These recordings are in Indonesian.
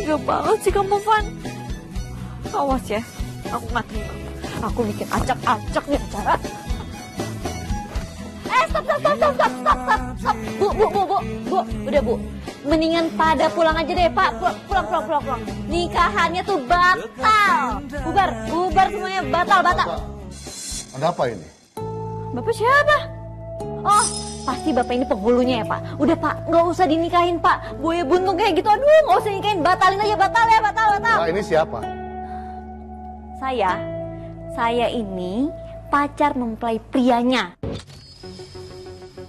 Tega banget sih kamu, Van. Awas ya, aku nggak terima. Aku bikin acak-acak nih acara. Stop. Bu. Udah, Bu. Mendingan pada pulang aja deh, Pak. Pulang. Nikahannya tuh batal. Bubar semuanya, batal. Ada apa ini? Bapak siapa? Oh, pasti Bapak ini penghulunya ya, Pak. Udah, Pak, nggak usah dinikahin, Pak. Buaya buntung kayak gitu, aduh, nggak usah nikahin. Batalin aja, batal. Nah, ini siapa? Saya ini pacar mempelai prianya.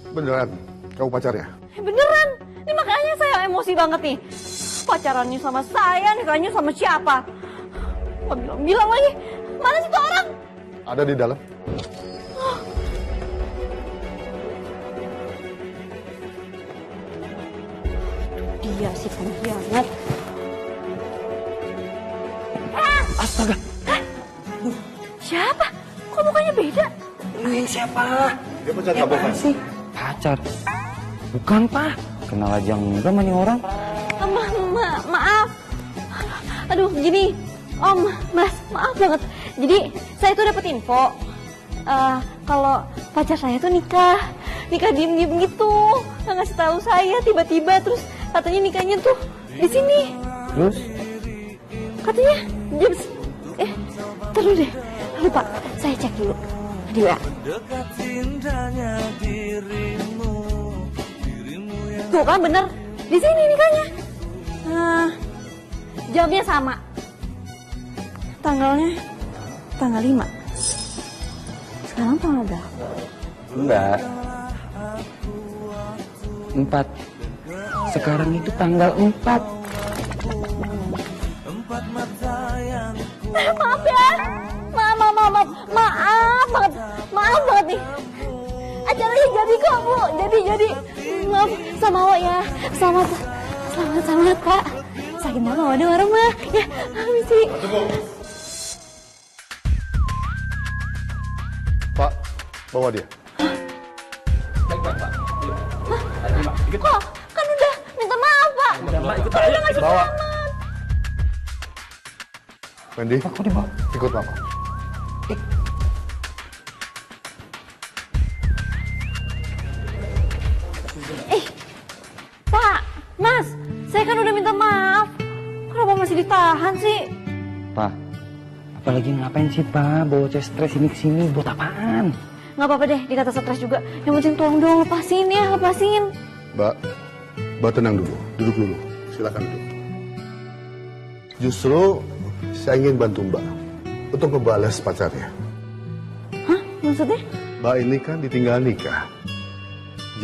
Beneran? Kamu pacarnya? Beneran, ini makanya saya emosi banget nih. Pacarannya sama saya, nikahnya sama siapa? Nggak bilang lagi. Mana sih tuh orang? Ada di dalam. Dia sih pengkhianat. Astaga. Siapa? Kok mukanya beda? Lu yang siapa? Dia pacar kamu kan? Sih? Pacar? Bukan, Pak. Kenal aja enggak sama nih orang. Maaf. Aduh, gini. Om, Mas, maaf banget. Jadi, saya tuh dapat info. Kalau pacar saya tuh nikah diem-diem gitu. Nggak ngasih tahu saya tiba-tiba, terus katanya nikahnya tuh di sini. Terus? Katanya jam terus deh. Lupa, saya cek dulu. Di WA. Tuh kan bener, di sini nikahnya. Jamnya sama. Tanggalnya tanggal 5. Sekarang tanggal berapa? Enggak. 4. Sekarang itu tanggal 4. Maaf ya. Maaf banget nih. Acaranya jadi kok, Bu. Jadi. Maaf sama Wak ya. Selamat, Pak. Sakit mama ada orang mah. Ya, misi. Pak, bawa dia. Kok kan udah minta maaf, Pak. Udah ngasih Bawa. selamat. Wendy, Kok dibawa? ikut Papa. Pak, Mas, saya kan udah minta maaf. Kenapa masih ditahan sih? Pak, apalagi ngapain sih, Pak? Bawa cewek stres ini ke sini buat apaan? Nggak apa-apa deh, dikata stres juga. Yang penting tolong dong, lepasin ya, lepasin. Mbak tenang dulu, duduk dulu. Silakan duduk. Justru saya ingin bantu Mbak untuk membalas pacarnya. Hah? Maksudnya? Mbak ini kan ditinggal nikah.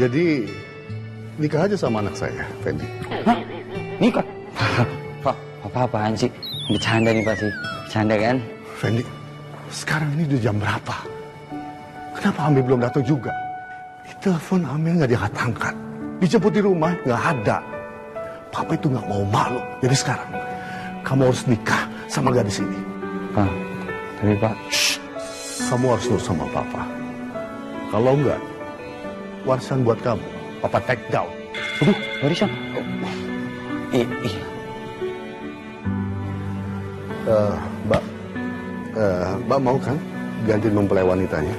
Jadi nikah aja sama anak saya, Fendi. Hah? Nikah? Pak, apa-apaan sih? Bercanda nih, Pak sih. Bercanda kan? Fendi, sekarang ini udah jam berapa? Kenapa Amir belum datang juga? Ditelepon Amir nggak diangkat-angkat. Dijemput di rumah nggak ada. Papa itu nggak mau malu. Jadi sekarang kamu harus nikah sama gadis ini. Pak, tapi Pak. Shh. Kamu harus nurut sama Papa. Kalau enggak, warisan buat kamu. Papa take down. Aduh, warisan. Iya. Mbak mau kan gantiin mempelai wanitanya?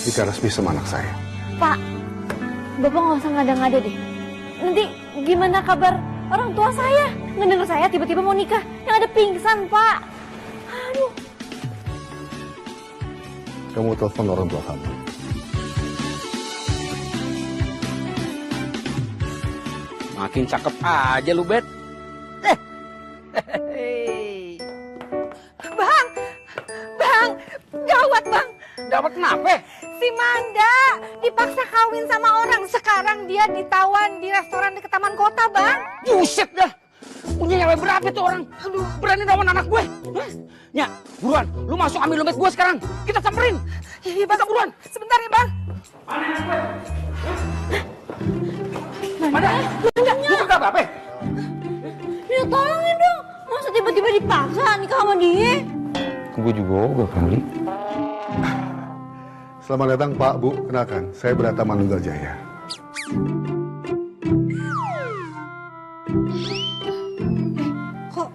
Nikah resmi sama anak saya. Pak, Bapak nggak usah ngada-ngada deh. Nanti gimana kabar orang tua saya? Ngedenger saya tiba-tiba mau nikah, yang ada pingsan, Pak. Aduh. Kamu telepon orang tua kamu. Makin cakep aja lu, Bet. Bang, gawat bang. Dapat kenapa? Si Manda dipaksa kawin sama orang. Sekarang dia ditawan di restoran dekat taman kota, bang. Buset dah. Punya nyawa berapa tuh orang? Aduh, berani lawan anak gue. Hah? Nya, buruan. Lu masuk ambil dompet gue sekarang. Kita samperin. Iya, bang. Buruan. Sebentar ya, bang. Mana? Lu kagak apa-apa? Ya tolongin dong. Masa tiba-tiba dipaksa nikah sama dia? Gue juga kali. Selamat datang Pak, Bu. Kenalkan, saya Brata Manunggal Jaya. Kok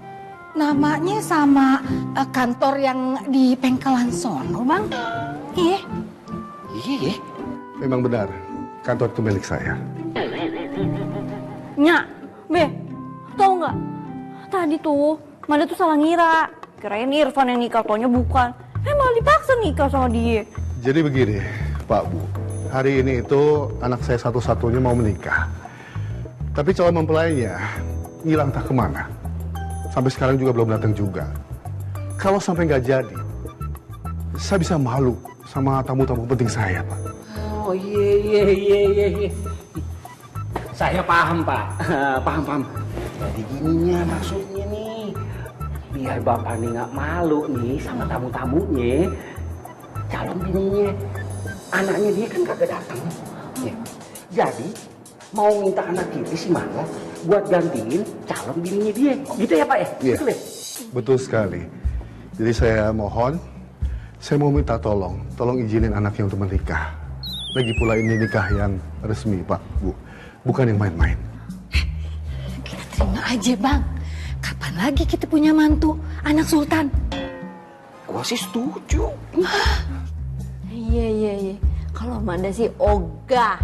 namanya sama kantor yang di Pengkelan sono, Bang. Iya. Iya. Memang benar, kantor itu milik saya. Nya, Be, tau nggak? Tadi tuh, Manda tuh salah ngira. Kirain Irfan yang nikah, taunya bukan. Malah dipaksa nikah sama dia. Jadi begini, Pak Bu. Hari ini itu anak saya satu-satunya mau menikah. Tapi calon mempelainya ngilang tak kemana. Sampai sekarang juga belum datang juga. Kalau sampai nggak jadi, saya bisa malu sama tamu-tamu penting saya, Pak. Oh iya. Saya paham, Pak. Paham. Jadi gininya maksudnya nih. Biar Bapak nih nggak malu nih sama tamu-tamunya. Calon bininya. Anaknya dia kan kagak datang. Ya. Jadi mau minta anak kita si Mangga buat gantiin calon bininya dia. Gitu ya, Pak ya? Iya. Betul ya? Betul sekali. Jadi saya mohon, saya mau minta tolong izinin anaknya untuk menikah. Lagi pula ini nikah yang resmi, Pak, Bu. Bukan yang main-main. Kita terima aja, Bang. Kapan lagi kita punya mantu, anak sultan? Gua sih setuju. Iya. Kalau Manda sih ogah.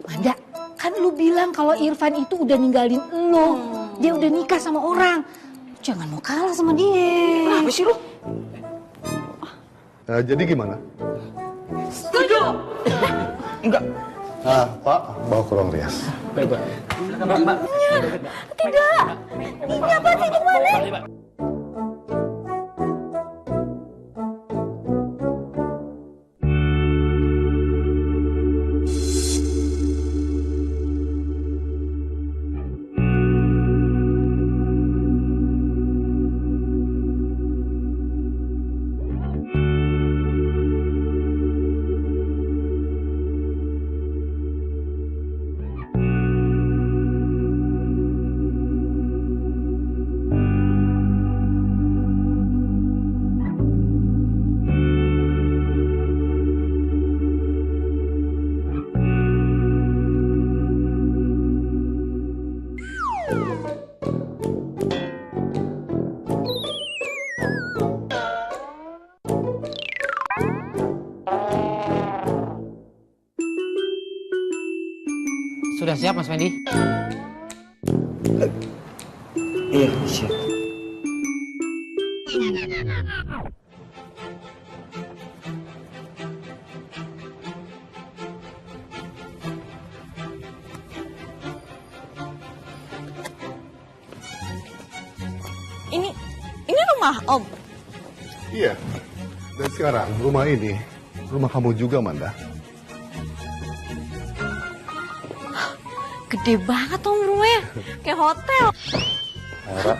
Manda, kan lu bilang kalau Irfan itu udah ninggalin lu. Dia udah nikah sama orang. Jangan mau kalah sama dia. Apa sih lu? Jadi gimana? Setuju. Enggak. Pak, bawa ke ruang rias. Baik, Pak. Mbak. Tidak. Ini apa sih gimana? Sudah siap, Mas Fendi? Iya, siap. Ini rumah Om. Iya. Dan sekarang rumah ini, rumah kamu juga, Manda. Gede banget Om rumahnya. Kayak hotel. Ara.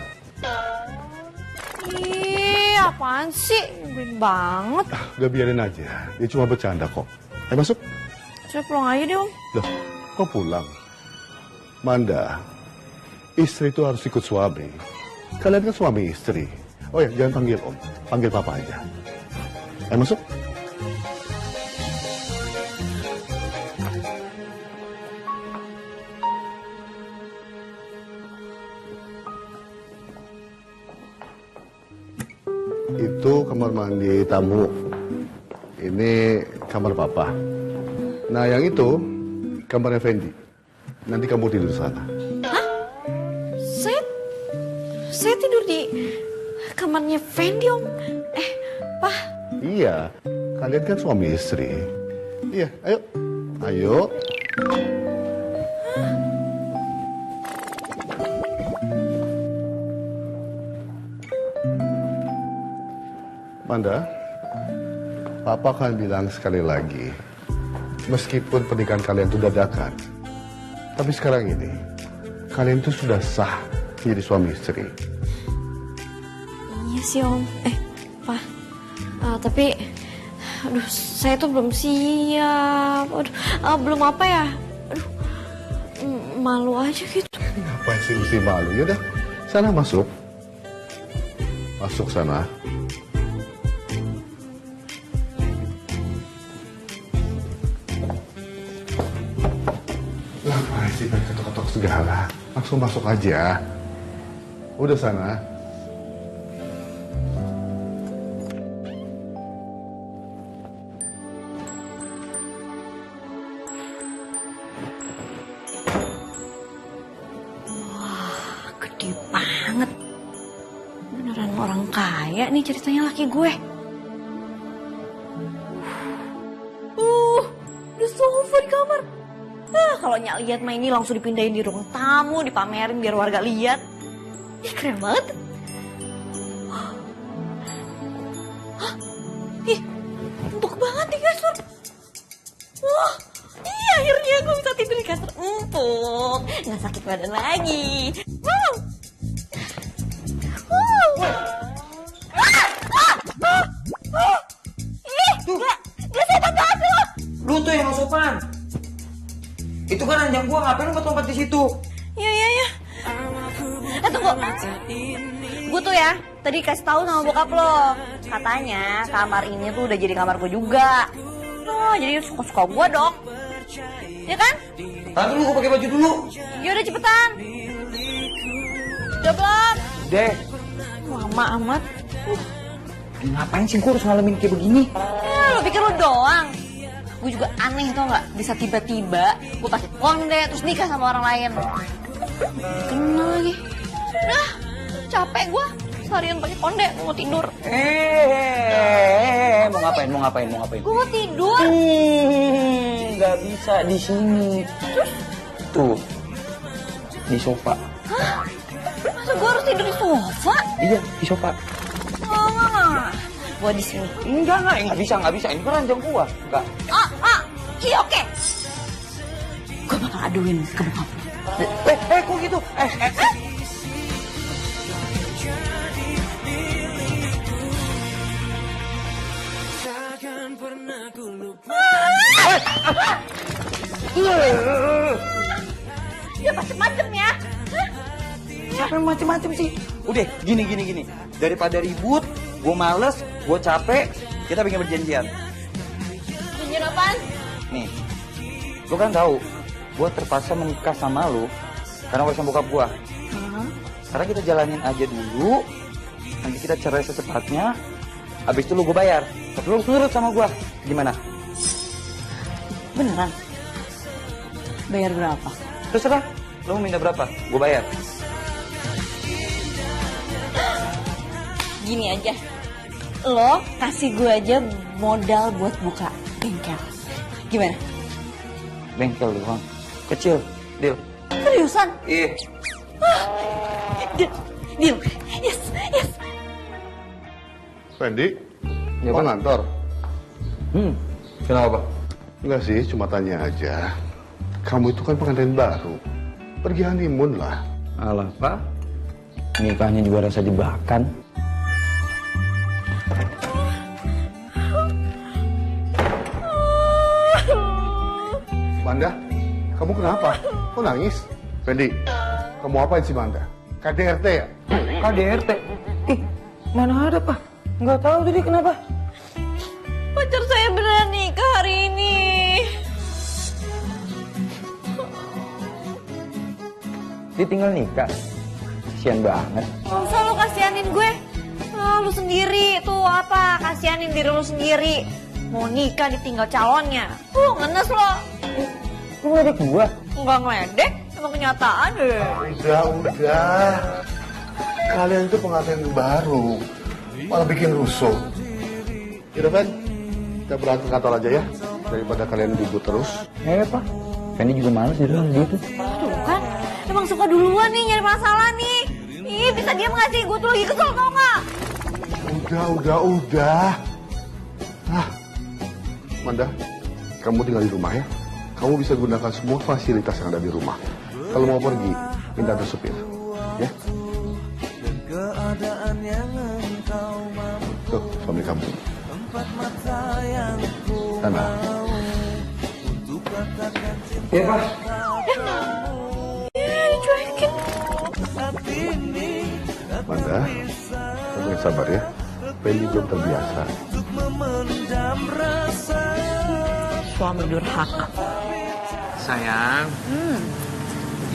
Ih, apaan sih? Nyebelin banget. Udah biarin aja. Dia cuma bercanda kok. Ayo masuk. Saya pulang aja deh Om. Loh, kok pulang? Manda, istri itu harus ikut suami. Kalian kan suami istri. Oh ya, jangan panggil Om. Panggil Papa aja. Ayo masuk. Itu kamar mandi tamu. Ini kamar Papa. Nah, yang itu kamarnya Fendi. Nanti kamu tidur di sana. Saya tidur di kamarnya Fendi Om. Pak. Iya, kalian kan suami istri. Iya, ayo. Ayo. Manda, Papa kan bilang sekali lagi, meskipun pernikahan kalian itu dadakan, tapi sekarang ini, kalian itu sudah sah jadi suami istri. Iya sih Om. Pak. Tapi, aduh, saya tuh belum siap. Belum apa ya? Malu aja gitu. Ngapain sih mesti malu? Yaudah, sana masuk. Masuk sana. Ngapain sih ketok-ketok segala? Langsung masuk aja. Udah sana. Gede banget. Beneran orang kaya nih ceritanya laki gue. Ada sofa di kamar. Kalau Nyak lihat mah ini langsung dipindahin di ruang tamu, dipamerin biar warga lihat. Ih, keren banget. Hah? Ih, empuk banget di kasur. Wah, iya akhirnya gue bisa tidur di kasur empuk. Nggak sakit badan lagi. Wow. Ih, gak setan banget lo. Lu tuh yang gak sopan. Itu kan ranjang gua, ngapain lu lompat di situ? Iya. Tunggu. Gue tuh ya, tadi kasih tahu sama bokap lo. Katanya kamar ini tuh udah jadi kamar gue juga. Oh, jadi suka-suka gue dong. Ya kan? Tahan dulu, gua pakai baju dulu. Yaudah cepetan. Udah belum? Deh, Lama amat. ngapain sih gua harus ngalamin kayak begini? Ya, lo pikir lo doang. Gue juga aneh tau gak? Bisa tiba-tiba gue pakai konde terus nikah sama orang lain. Kenal lagi. Udah, capek gue. Seharian pakai konde, gue mau tidur. Mau ngapain? Gue mau tidur. Nggak bisa di sini. Tuh, di sofa. Hah? Masa gue harus tidur di sofa? Iya, di sofa. Oh, gue di sini. Enggak, nggak bisa. Ini kan ranjang gua. Enggak. Iya oke. Gue bakal aduin ke bokap. Kok gitu? Ya macem-macem ya. Siapa yang macem-macem sih? Udah, gini. Daripada ribut, gue males, gue capek, kita bikin perjanjian. Janjian apaan? Nih, lu kan tahu, gue terpaksa menikah sama lu karena urusan bokap gue. Sekarang kita jalanin aja dulu, nanti kita cerai secepatnya, habis itu lu gue bayar. Tapi lu harus nurut sama gue, gimana? Beneran? Bayar berapa? Terserah, lu mau minta berapa? Gue bayar. Gini aja, lo kasih gue aja modal buat buka bengkel. Gimana? Bengkel doang, kecil, deal. Seriusan? Iya. Deal. Yes. Fendi, Ya, kok Pak. ngantor? Kenapa? Enggak sih, cuma tanya aja. Kamu itu kan pengantin baru. Pergi honeymoon lah. Alah, Pak. Nikahnya juga rasa dibakan. Manda, kamu kenapa? Kok nangis? Fendi, kamu apain sih Manda? KDRT ya? KDRT? Mana ada, Pak? Nggak tahu tadi kenapa. Pacar saya beneran nikah hari ini. Dia tinggal nikah. Kasian banget. Masa lo kasihanin gue? Lu sendiri tuh apa? Kasihanin diri lu sendiri. Mau nikah ditinggal calonnya. Ngenes lo. Lu ngeledek gua? Enggak ngeledek, emang kenyataan deh. Udah. Kalian itu pengantin baru. Malah bikin rusuh. Yaudah, Fen. Kita berangkat ke kantor aja ya. Daripada kalian ribut terus. Pak. Fendi juga males di dalam gitu. Tuh kan, emang suka duluan nih nyari masalah nih. Ih, bisa diam gak sih? Gue tuh lagi kesel tau gak? Udah. Manda, kamu tinggal di rumah ya. Kamu bisa gunakan semua fasilitas yang ada di rumah. Kalau mau pergi, minta ke supir. Ya. Tuh, suami kamu. Sana. Iya, Pak. Dicuekin. Manda, kamu yang sabar ya. Fendi belum terbiasa. Suami durhaka. Sayang,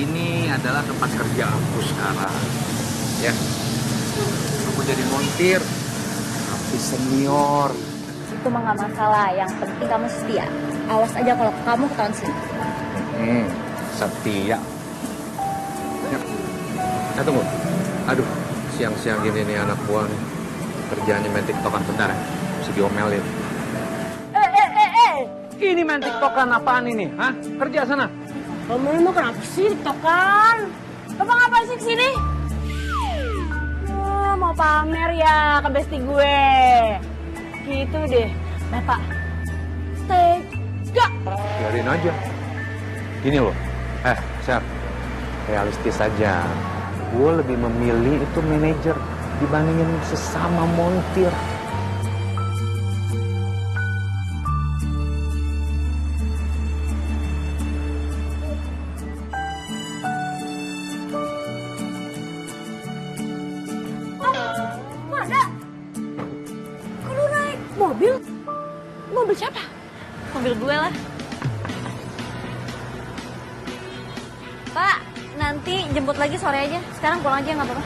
ini adalah tempat kerja aku sekarang. Ya, aku jadi montir, tapi senior. Itu mah nggak masalah, yang penting kamu setia. Awas aja kalau kamu ketahuan sini. Setia. Ya. Tunggu. Aduh, siang-siang gini nih anak buah nih. Kerjaannya main tiktokan bentar ya. Mesti diomelin. Ini main tiktokan apaan ini? Hah? Kerja sana. Kamu mau kenapa sih tiktokan? Bapak ngapain sih kesini? Mau pamer ya ke bestie gue. Gitu deh. Bapak, tega. Biarin aja. Gini loh. Syar. Realistis aja. Gue lebih memilih itu manajer dibandingin sesama montir. Mobil siapa? Mobil gue lah. Pak, nanti jemput lagi sore aja. Sekarang pulang aja nggak apa-apa.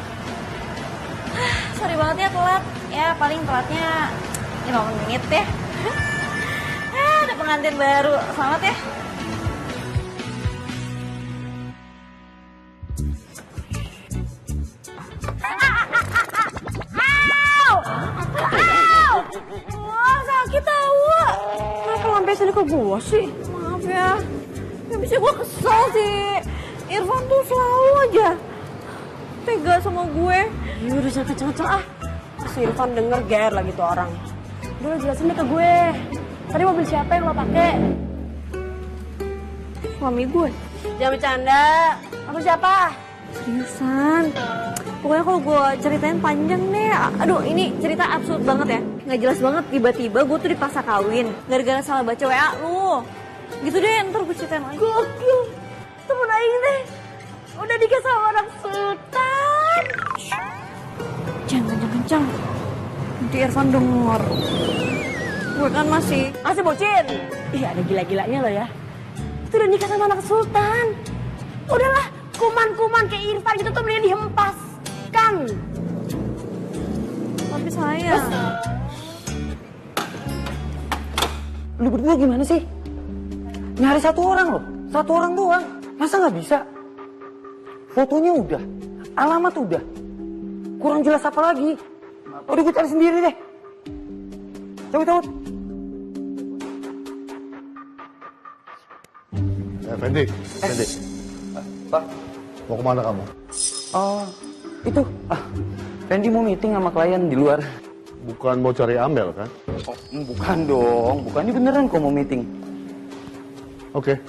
Sorry banget ya telat. Ya paling telatnya 5 menit deh. Ada pengantin baru. Selamat ya. Sakit tahu. Kenapa lampesin ke gue sih? Maaf ya. Ya bisa gue kesel sih. Irfan tuh selalu aja tega sama gue. Ya udah jangan kenceng-kenceng ah. Si Irfan denger GR lagi tuh orang. Udah jelasin deh ke gue. Tadi mobil siapa yang lo pakai? Suami gue. Jangan bercanda. Aku siapa? Seriusan. Pokoknya kalau gue ceritain panjang deh. Aduh ini cerita absurd banget ya. Nggak jelas banget, tiba-tiba gue tuh dipaksa kawin gara-gara salah baca WA lu. Gitu deh, ntar gue ceritain lagi. Gokil. Temen Aing deh udah nikah sama anak sultan. Jangan kencang-kencang, nanti Irfan denger. Gue kan masih bocin. Iya ada gila-gilanya lo ya. Itu udah nikah sama anak sultan. Udahlah, kuman-kuman kayak Irfan gitu tuh mending dihempas kan. Tapi saya Lu berdua gimana sih? Nyari satu orang loh. Satu orang doang. Masa nggak bisa? Fotonya udah. Alamat udah. Kurang jelas apa lagi? Udah gue cari sendiri deh. Cabut. Fendi. Pak. Mau kemana kamu? Oh, itu. Fendi mau meeting sama klien di luar. Bukan mau cari Amel kan? Oh, bukan dong. Bukan, ini beneran kok mau meeting. Oke.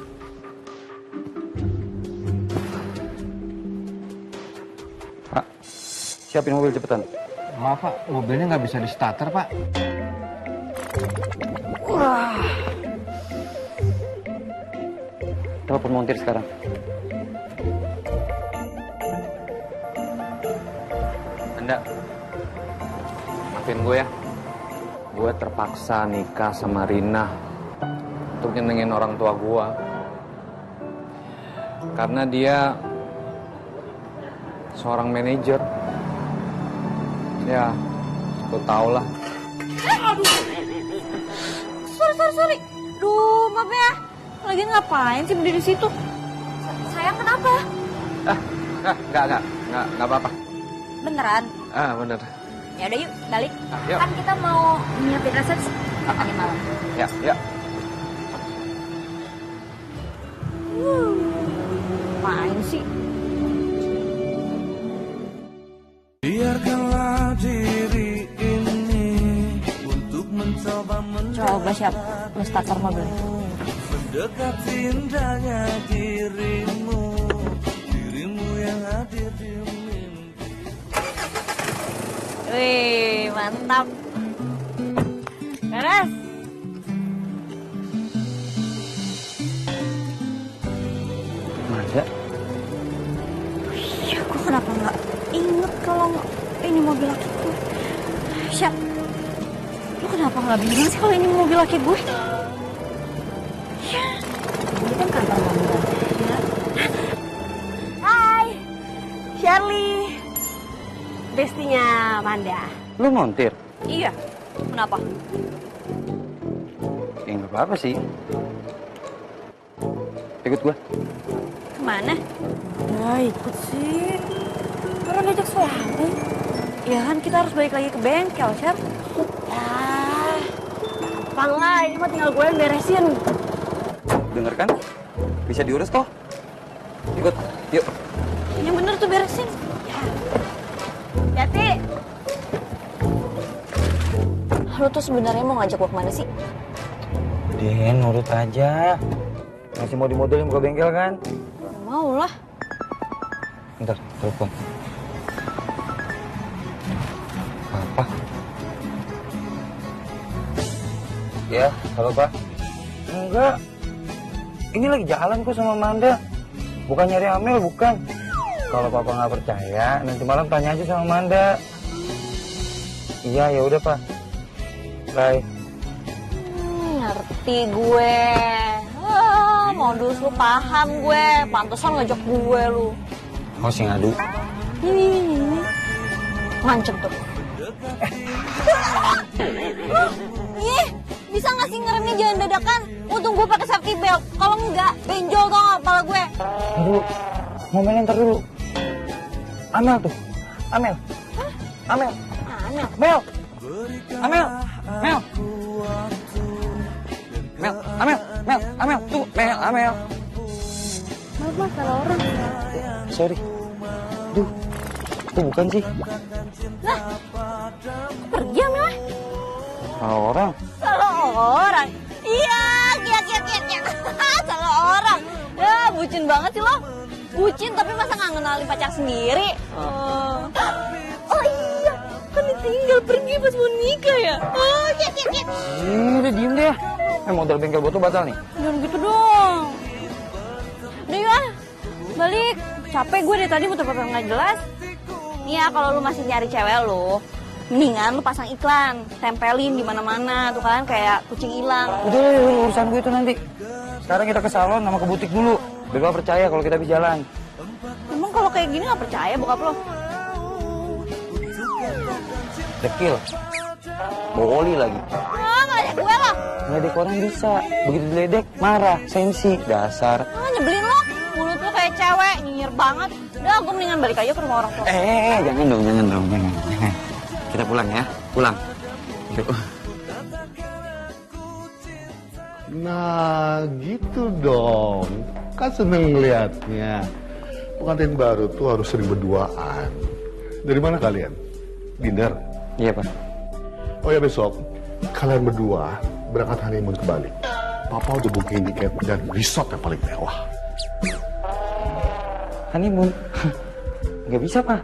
Pak, siapin mobil cepetan. Maaf Pak, mobilnya nggak bisa di starter Pak. Wah. Telepon montir sekarang. Anda, maafin gue ya. Gue terpaksa nikah sama Rina untuk nyenengin orang tua gue. Karena dia seorang manajer. Ya, gue tau lah. Sorry. Duh, maaf ya. Lagi ngapain sih berdiri di situ? Sayang kenapa? Enggak apa-apa. Beneran? Bener. Ya udah yuk, balik. Yuk. Kan kita mau nyiapin resepsi tadi malam. Ya. Main sih. Biarkanlah diri ini untuk mencoba Coba siap, lu starter mobilnya. mendekati indahnya dirimu yang hadir di mimpi. Wih, mantap. Beres. Masa? Ya, gue kenapa nggak inget kalau ini mobil laki gue? Siap. Lu kenapa nggak bilang sih kalau ini mobil laki gue? Ya, ini kan kantor mobil. Ya. Hai, Shirley. sama Amanda. Lu montir? Iya. Kenapa? Ya nggak apa-apa sih. Ikut gua. Kemana? Ya ikut sih. Orang ngajak suami. Ya kan kita harus balik lagi ke bengkel, Chef. Ah, gampang lah. Ini mah tinggal gue yang beresin. Denger kan? Bisa diurus kok. Ikut, yuk. Yang bener tuh beresin. Ya. Jati. Lu tuh sebenarnya mau ngajak gue kemana sih? Den, nurut aja. Masih mau dimodelin buka bengkel kan? Mau lah. Bentar, telepon. Apa? Ya, halo Pak. Enggak. Ini lagi jalan kok sama Amanda. Bukan nyari Amel, bukan. Kalau Papa nggak percaya, nanti malam tanya aja sama Amanda. Iya, ya udah Pak. Bye. Ngerti gue. Modus lu paham gue. Pantesan ngajak gue lu. Mau sih ngadu. Ini. Ngancem tuh. Ih, bisa nggak sih ngeremnya jangan dadakan? Untung gue pakai safety belt. Kalau enggak, benjol tau nggak kepala gue. Dulu, ngomelin ntar dulu. Amel tuh, Amel. Hah? Amel. Amel. Mel. Amel. Mel. Mel. Amel. Mel. Amel. Tuh, Mel. Amel. Maaf, salah orang. Sorry. Duh, itu bukan sih. Lah, pergi Amel. Salah orang. Salah orang. Iya, kiat. Salah orang. Ya, bucin banget sih lo. Bucin tapi masa nggak ngenalin pacar sendiri? Oh iya, kan ditinggal pergi pas mau nikah ya? Oh, kiat. Udah diem deh. Modal bengkel botol batal nih. Jangan gitu dong. Udah ya, balik. Capek gue dari tadi muter-muter nggak jelas. Nih ya, kalau lu masih nyari cewek lu, mendingan lu pasang iklan, tempelin di mana-mana tuh kan kayak kucing hilang. Udah, urusan gue itu nanti. Sekarang kita ke salon sama ke butik dulu. Biar gua percaya kalau kita bisa jalan. Emang kalau kayak gini nggak percaya bokap lo? Dekil. Boli lagi. Ah, nggak ada gue lo. Ngeledek orang bisa. Begitu diledek, marah, sensi, dasar. Ah, nyebelin lo. Mulut lo kayak cewek, nyinyir banget. Udah, gue mendingan balik aja ke rumah orang tua. Jangan dong. Kita pulang ya, pulang. Yuk. Nah, gitu dong. Kan seneng ngeliatnya. Pengantin baru tuh harus sering berduaan. Dari mana kalian? Dinner? Iya, Pak. Oh ya, besok kalian berdua berangkat honeymoon ke Bali. Papa udah booking tiket dan resort yang paling mewah. Honeymoon? Nggak bisa, Pak.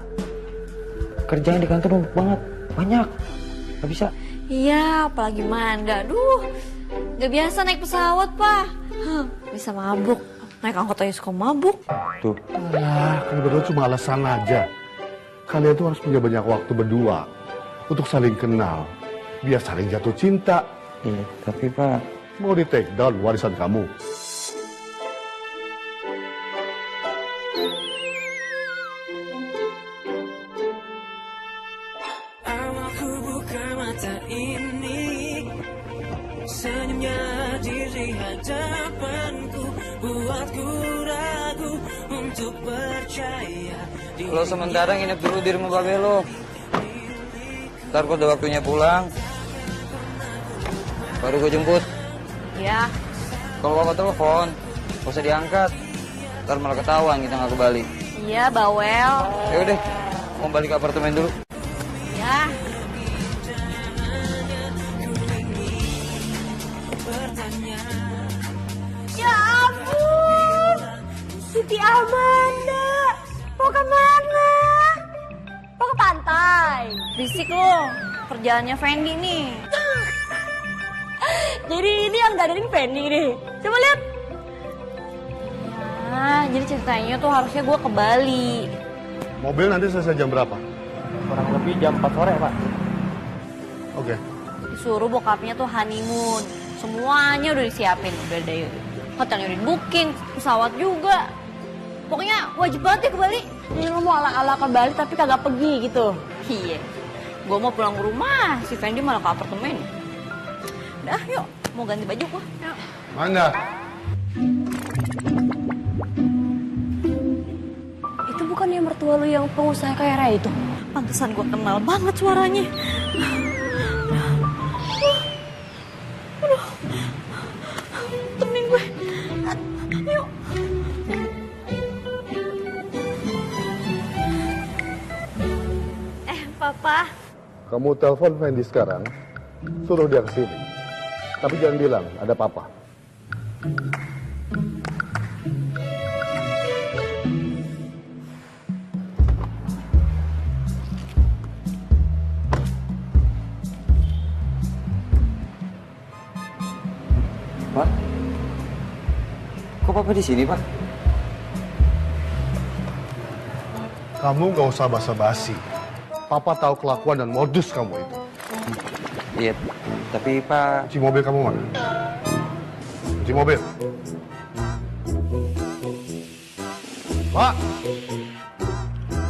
Kerjaan di kantor numpuk banget. Banyak. Nggak bisa. Iya, apalagi Manda. Aduh, gak biasa naik pesawat, Pak. Bisa mabuk. Naik angkot aja suka mabuk. Tuh. Nah, kalian berdua cuma alasan aja. Kalian tuh harus punya banyak waktu berdua untuk saling kenal, biar saling jatuh cinta. Iya, tapi Pak, Mau di take down warisan kamu. Awalku buka mata ini, senyumnya diri hadapanku, buatku ragu untuk percaya. lo sementara nginep dulu di rumah Babe lo. Ntar kalau udah waktunya pulang, baru gue jemput. Iya. Kalau Bapak telepon, gak usah diangkat. Ntar malah ketahuan kita nggak ke Bali. Iya, bawel. Ya udah, mau balik ke apartemen dulu. Ya. Ya ampun, Siti Amanda, mau kemana? Mau ke pantai. Bisik lo, kerjaannya Fendi nih. Jadi ini yang dadain Fendi nih. Coba lihat. Ya, jadi ceritanya tuh harusnya gue ke Bali. Mobil nanti selesai jam berapa? Kurang lebih jam 4 sore, Pak. Oke. Disuruh bokapnya tuh honeymoon. Semuanya udah disiapin. Udah ada hotelnya udah booking, pesawat juga. Pokoknya wajib banget ya ke Bali. Jadi lo mau ala-ala ke Bali tapi kagak pergi gitu. Iya. Gue mau pulang ke rumah, si Fendi malah ke apartemen. Udah, yuk. Mau ganti baju gua. Yuk. Mana? Itu bukan yang mertua lu yang pengusaha kaya raya itu? Pantesan gue kenal banget suaranya. Aduh. Temenin gue. Yuk. Papa. Kamu telepon Fendi sekarang, suruh dia ke sini. Tapi jangan bilang ada papa. Pak? Kok papa di sini, Pak? Kamu gak usah basa-basi. Papa tahu kelakuan dan modus kamu itu. Iya, tapi Pak... Kunci mobil kamu mana? Kunci mobil. Pak,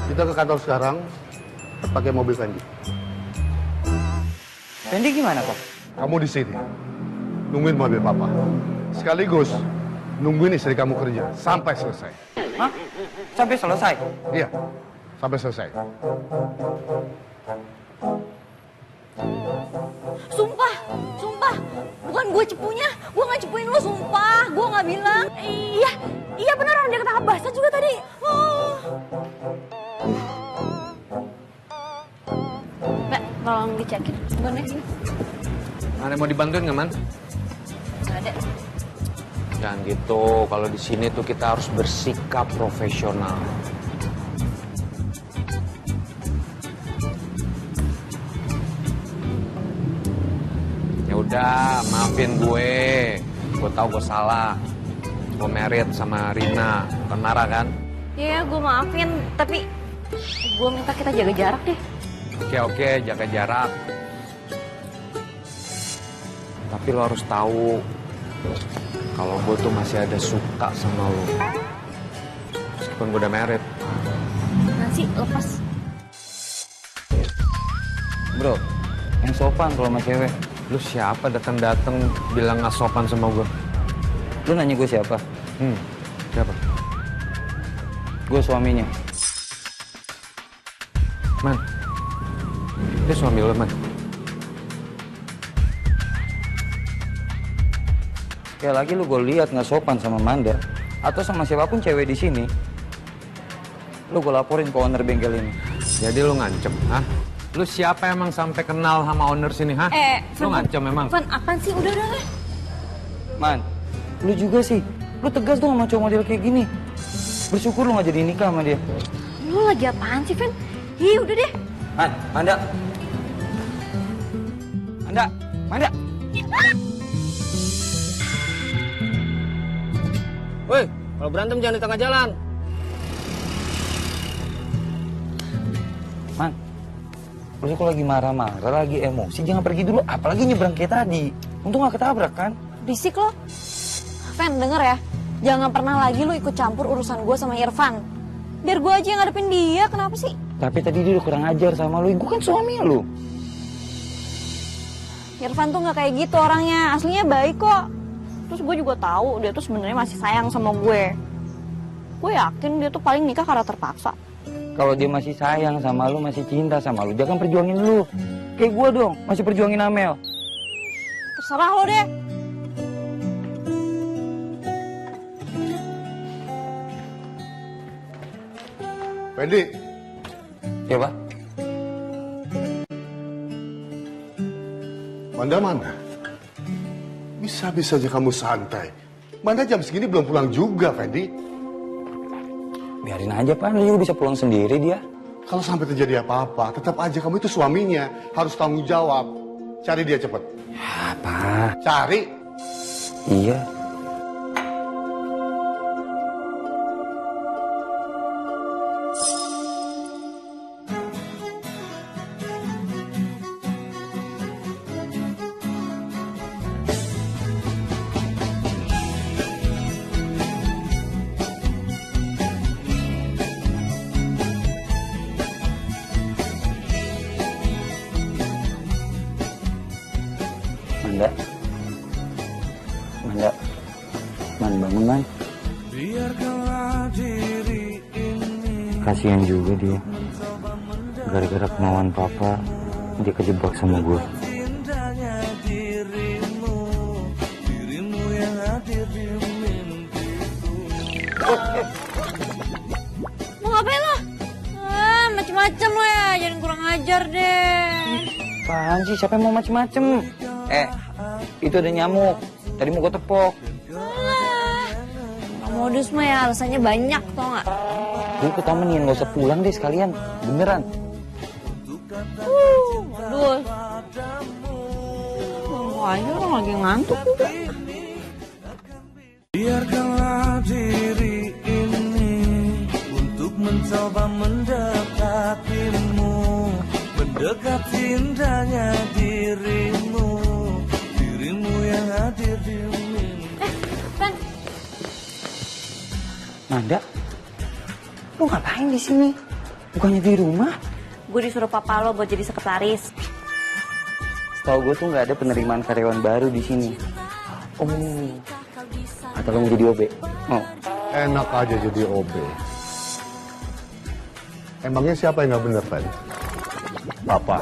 kita ke kantor sekarang pakai mobil Fendi. Fendi gimana, Pak? Kamu di sini, nungguin mobil Papa. Sekaligus nungguin istri kamu kerja sampai selesai. Hah? Sampai selesai? Iya, sampai selesai. Sumpah, bukan gue cepunya, gue nggak cepuin lo, sumpah, gue nggak bilang. Iya benar, orang dia ketangkap basah juga tadi. Mbak, tolong dicekin, gue next nih. Ada mau dibantuin nggak, Man? Nggak ada. Jangan gitu, kalau di sini tuh kita harus bersikap profesional. Udah, maafin gue. Gue tahu gue salah. Gue married sama Rina. Bukan marah kan? Iya, gue maafin. Tapi gue minta kita jaga jarak deh. Oke, jaga jarak. Tapi lo harus tahu kalau gue tuh masih ada suka sama lo. Meskipun gue udah married. Nanti lepas. Bro, yang sopan kalau sama cewek. Lu siapa datang-datang bilang gak sopan sama gue? Lu nanya gue siapa? Siapa? Gue suaminya. Man, dia suami lo, Man. Sekali lagi lu gue lihat nggak sopan sama Manda atau sama siapapun cewek di sini, lu gue laporin ke owner bengkel ini. Jadi lu ngancem, hah? Lu siapa emang sampai kenal sama owner sini, hah? Lu ngancem memang? Van, apaan sih? Udah. Man, lu juga sih. Lu tegas dong sama cowok model kayak gini. Bersyukur lu gak jadi nikah sama dia. Lu lagi apaan sih, Van? Ih, udah deh. Man, Manda. Woi, kalau berantem jangan di tengah jalan. Man, lu kalau lagi marah-marah, lagi emosi, jangan pergi dulu. Apalagi nyebrang kayak tadi. Untung gak ketabrak kan? Berisik lo. Van, denger ya. Jangan pernah lagi lu ikut campur urusan gue sama Irfan. Biar gue aja yang ngadepin dia, kenapa sih? Tapi tadi dia udah kurang ajar sama lu. Gue kan suami lu. Irfan tuh gak kayak gitu orangnya. Aslinya baik kok. Terus gue juga tahu dia tuh sebenarnya masih sayang sama gue. Gue yakin dia tuh paling nikah karena terpaksa. Kalau dia masih sayang sama lu, masih cinta sama lu, jangan perjuangin lu. Kayak gue dong, masih perjuangin Amel. Terserah lo deh. Fendi, Ya, Pak? Manda mana? Bisa-bisa aja kamu santai. Manda jam segini belum pulang juga, Fendi. Biarin aja, Pak. Lu juga bisa pulang sendiri dia. Kalau sampai terjadi apa-apa, tetap aja kamu itu suaminya. Harus tanggung jawab. Cari dia cepet. Ya, Pak. Cari. Iya. Manda, Man bangun Man. Kasihan juga dia. Gara-gara kemauan papa, dia kejebak sama gue. Mau ngapain lo? Macem-macem lo ya, jangan kurang ajar deh. Apaan sih, siapa yang mau macem-macem? Itu ada nyamuk. Tadi mau gue tepok. Modus mah ya, alasannya banyak tau gak? Gue ikut temenin, gak usah pulang deh sekalian. Beneran. Modus. Aja orang lagi ngantuk juga. Biarkanlah diri ini untuk mencoba mendekatimu, mendekati indahnya dirimu, dirimu yang hadir di mimpi. Pen. Manda, lu ngapain di sini? Bukannya di rumah? Gue disuruh papa lo buat jadi sekretaris. Setahu gue tuh nggak ada penerimaan karyawan baru di sini. Oh, atau lo mau jadi OB? Oh, Enak aja jadi OB. Emangnya siapa yang nggak bener, Fen? Papa.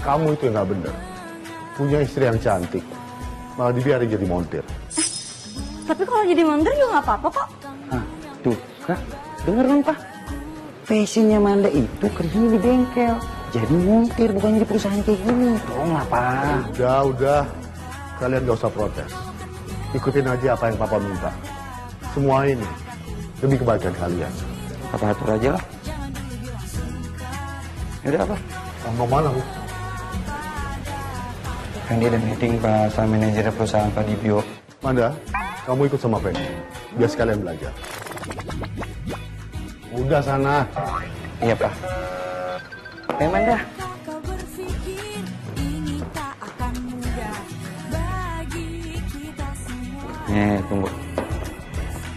Kamu itu yang nggak bener. Punya istri yang cantik, malah dibiarin jadi montir. Tapi kalau jadi montir juga gak apa-apa kok. tuh, Kak, denger dong, Pak. Passionnya Manda itu kerjanya di bengkel. Jadi montir, bukannya di perusahaan kayak gini. Tolong lah, Pak. Udah. Kalian gak usah protes. Ikutin aja apa yang Papa minta. Semua ini demi kebaikan kalian. Papa atur aja lah. Yaudah, apa? Mau mana, Bu? Kan dia ada meeting, Pak, sama manajer perusahaan Pak Dibio. Manda, kamu ikut sama Penny. Biar sekalian belajar. Udah sana. Iya, Pak. Manda. Tunggu.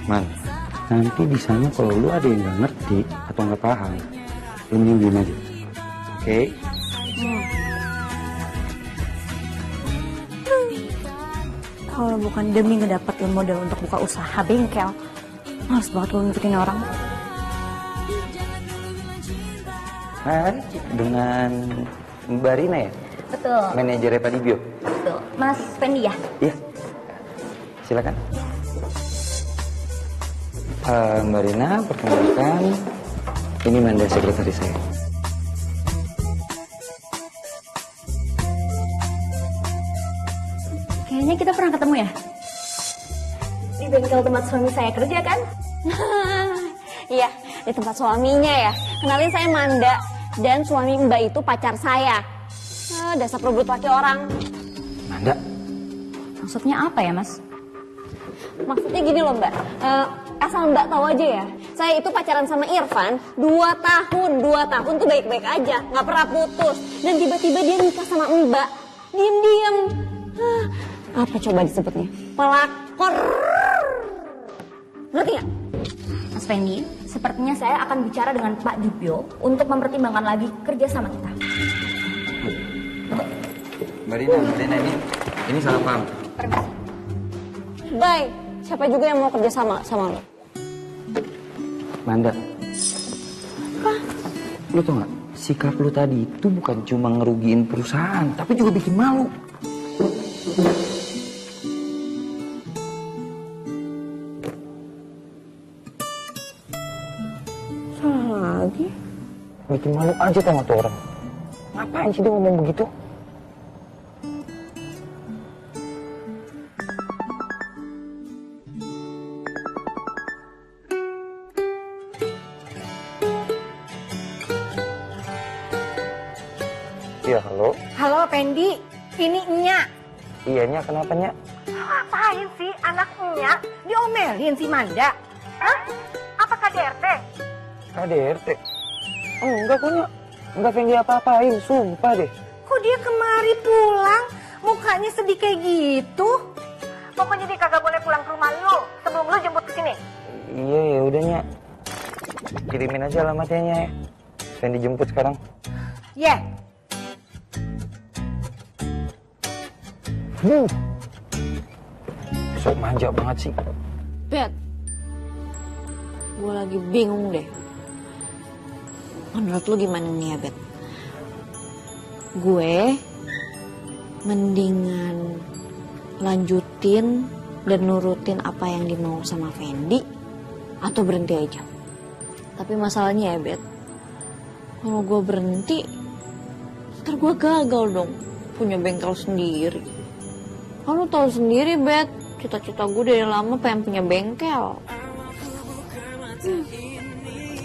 Man, nanti di sana kalau lu ada yang nggak ngerti atau nggak paham, lu mending aja. Oke? Kalau bukan demi ngedapetin modal untuk buka usaha bengkel, males banget gue ngikutin orang. Hai, dengan Mbak Rina ya? Betul. Manajernya Pak Dibio? Betul. Mas Pendi ya? Iya. Silakan. Mbak Rina, perkenalkan, ini Manda, sekretaris saya. Kayaknya kita pernah ketemu ya? Di bengkel tempat suami saya kerja kan? Iya, di tempat suaminya ya. Kenalin, saya Manda, dan suami Mbak itu pacar saya. Dasar perebut laki orang. Manda? Maksudnya apa ya, Mas? Maksudnya gini loh, Mbak. Asal Mbak tahu aja ya, saya itu pacaran sama Irfan 2 tahun. 2 tahun tuh baik-baik aja, nggak pernah putus. Dan tiba-tiba dia nikah sama Mbak. Diem-diem. Apa coba disebutnya? Pelakor. Ngerti nggak? Mas Fendi, sepertinya saya akan bicara dengan Pak Dibio untuk mempertimbangkan lagi kerja sama kita. Mbak Rina, ini salah paham. Permisi. Bye. Siapa juga yang mau kerja sama lo? Manda. Lu tau gak, sikap lu tadi itu bukan cuma ngerugiin perusahaan, tapi juga bikin malu. Salah lagi. Bikin malu aja tau gak tuh orang. Ngapain sih dia ngomong begitu? Iya, halo. Halo Pendi, ini Nya. Iya, Nya, kenapa, Nya? Ngapain sih anak Nya diomelin si Manda? Hah? Apa KDRT? KDRT? Enggak, kok, Nya. Enggak pengen dia apa-apain, sumpah deh. Kok dia kemari pulang, mukanya sedih kayak gitu? Pokoknya dia kagak boleh pulang ke rumah lu sebelum lu jemput ke sini. Iya, ya udah, Nya. Kirimin aja alamatnya, Nya. Pengen dijemput sekarang. Yeah. Manja banget sih. Bet, gue lagi bingung deh. Menurut lu gimana nih ya, Bet? Gue mendingan lanjutin dan nurutin apa yang dimau sama Fendi atau berhenti aja. Tapi masalahnya ya, Bet, kalau gue berhenti, ntar gue gagal dong punya bengkel sendiri. Kamu tahu sendiri, Bet, cita-cita gue dari lama pengen punya bengkel.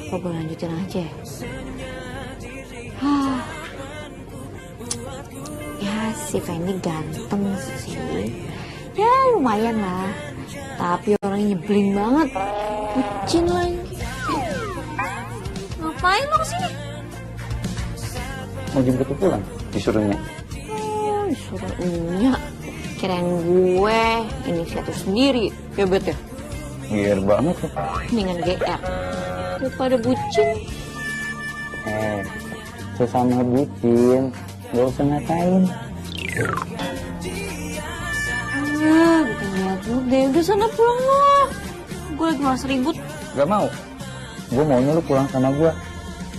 Apa gue lanjutin aja ya? Ya, si Fendi ganteng sih. Ya, lumayan lah. Tapi orangnya nyebelin banget. Bucin lagi. Ngapain lo kesini? Mau jemput lu pulang? Disuruhnya. Oh, disuruhnya. Kirain gue inisiatif sendiri. Ya, Bet ya? Biar banget ya. Mendingan GR. Daripada bucin. Sesama bucin, gak usah ngatain. Bukan lihat lu deh. Udah sana pulang lo. Gue lagi merasa ribut. Gak mau. Gue maunya lu pulang sama gue.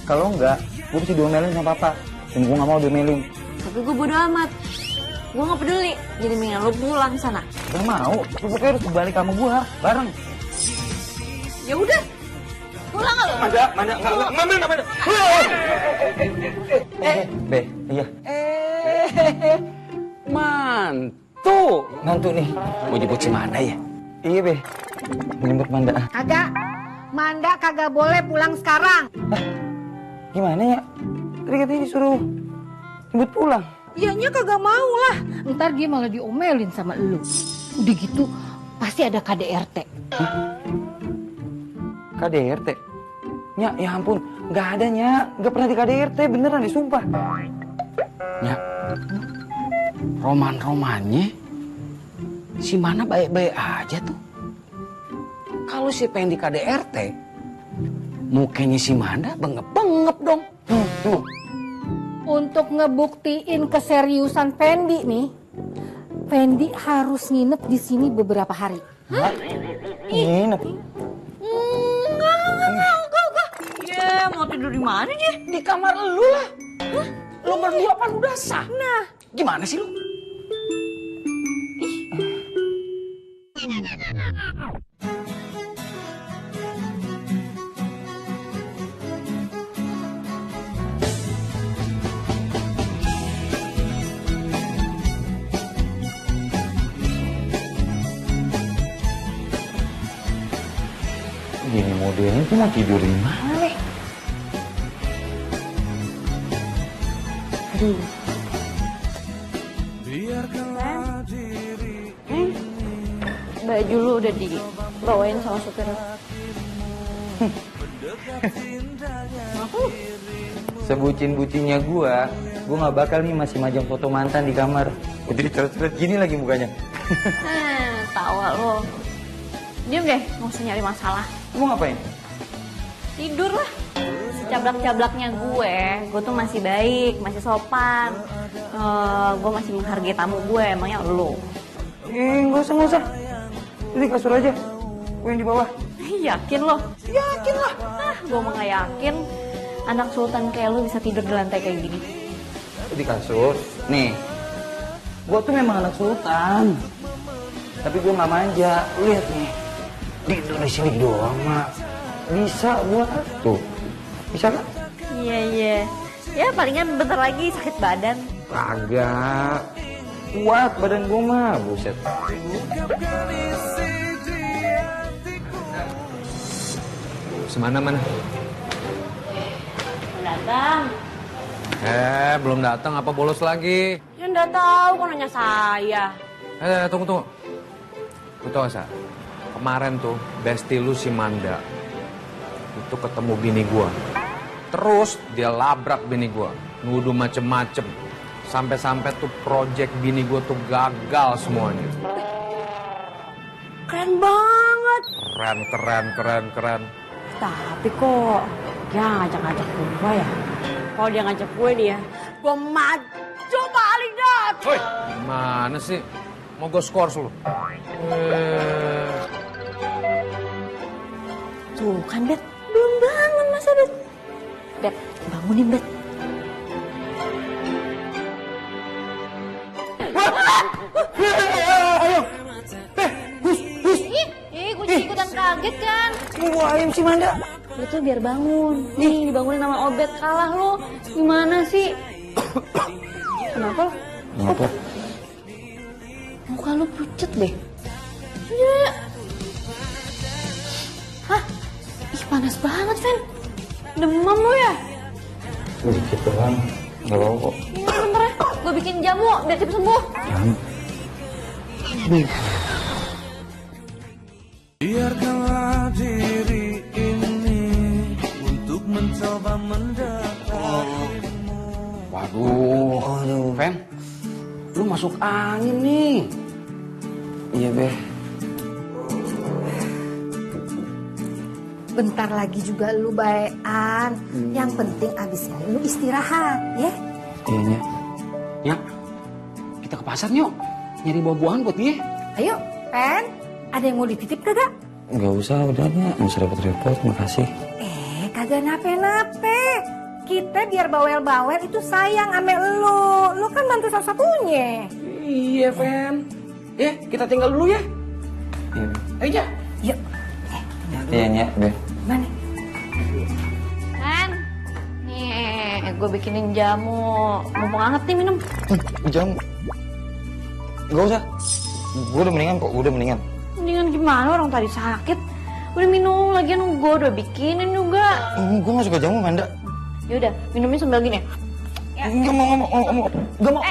Kalau enggak, gue bisa diomelin sama papa. Dan gue gak mau diomelin. Tapi gue bodo amat. Gue gak peduli. Jadi mendingan lu pulang sana. Gak mau. Lu pokoknya harus balik sama gue. Bareng. Ya udah. Pulang gak lu? Mana. Be, iya. Mantu nih. Mau jemput si Manda ya? Iya, Be. Menjemput Manda. Kagak. Manda kagak boleh pulang sekarang. Gimana ya? Tadi katanya disuruh jemput pulang. Iyanya kagak mau lah. Ntar dia malah diomelin sama lu. Udah gitu pasti ada KDRT. KDRT? Nya, ya ampun. Gak ada, Nya. Gak pernah di KDRT. Beneran, disumpah. Ya, roman-romannya si Mana baik-baik aja tuh. Kalau si pengen di KDRT, mukanya si Manda bengep-bengep dong. Tuh. Untuk ngebuktiin keseriusan Fendi nih, Fendi harus nginep di sini beberapa hari. Hah? Nginep? Enggak. Ya, mau tidur di mana dia? Di kamar lu lah. Hah? Lu berdua kan udah sah. Nah, gimana sih lu? Gini modelnya tuh mau tidur di mana nih? Aduh. Baju lu udah dibawain sama supir. Sebucin-bucinnya gua gak bakal nih masih majang foto mantan di kamar. Jadi coret-coret gini lagi mukanya. Tawa lo. Diam deh, nggak usah nyari masalah. Mau ngapain? Tidur lah. Secablak-cablaknya gue tuh masih baik, masih sopan. Gue masih menghargai tamu gue, emangnya lo? Nggak usah. Ini kasur aja. Gue yang di bawah. Yakin lo? Yakin lah. Gue mah nggak yakin anak sultan kayak lo bisa tidur di lantai kayak gini. Di kasur. Nih, gue tuh memang anak sultan. Tapi gue nggak manja. Lihat nih, tidur di sini doang mak. Bisa gue tuh. Bisa kan? Iya. Ya palingan bentar lagi sakit badan. Kagak. Kuat badan gue mah, buset. Semana? Datang. Belum datang apa bolos lagi? Ya nggak tahu kok nanya saya. Tunggu. Lu tau gak, Sa? Kemarin tuh, bestie lu si Manda itu ketemu bini gua. Terus dia labrak bini gua, nuduh macem-macem. Sampai-sampai tuh project bini gua tuh gagal semuanya. Keren banget. Keren. Tapi kok dia ngajak-ngajak gue ya? Kalau dia ngajak gue gue maju paling dah. Woi, gimana sih? Mau gue skors lu? bangunin, Bet. Gue jadi ikutan kaget kan. Tunggu ayam si Manda. Lu tuh biar bangun. Nih dibangunin sama Obet, kalah lu. Gimana sih? Kenapa? Kenapa? Muka lu pucet deh. Ya. Hah? Ih panas banget, Fen. Demam lu ya? Dikit doang. Gak apa-apa kok. Ini bentar ya. Gue bikin jamu biar cepet sembuh. Jangan. Biarkanlah diri ini untuk mencoba mendekatimu. Waduh, Fen, lu masuk angin nih. Iya, Be. Bentar lagi juga lu baean. Yang penting abis ini lu istirahat, ya? Iya, Nya. Ya, kita ke pasar yuk. Nyari buah-buahan buat dia. Ayo, Pen. Ada yang mau dititip kagak? Gak usah, udah Nya. Nggak usah repot-repot, makasih. Kagak nape-nape. Kita biar bawel-bawel itu sayang ame lu. Lu kan bantu satu-satunya. Iya, Fen. Kita tinggal dulu ya. Iya, Be. Ayo, Yuk. Iya, Nya, Be. Mana? Fen. Nih, gue bikinin jamu. Mumpung hangat nih minum. Jam. Gak usah. Gue udah mendingan kok, Mendingan gimana, orang tadi sakit. Udah minum, lagian gue udah bikinin juga. Gue gak suka jamu, Manda. Yaudah, minumnya sambil gini. Gak mau. Gak mau.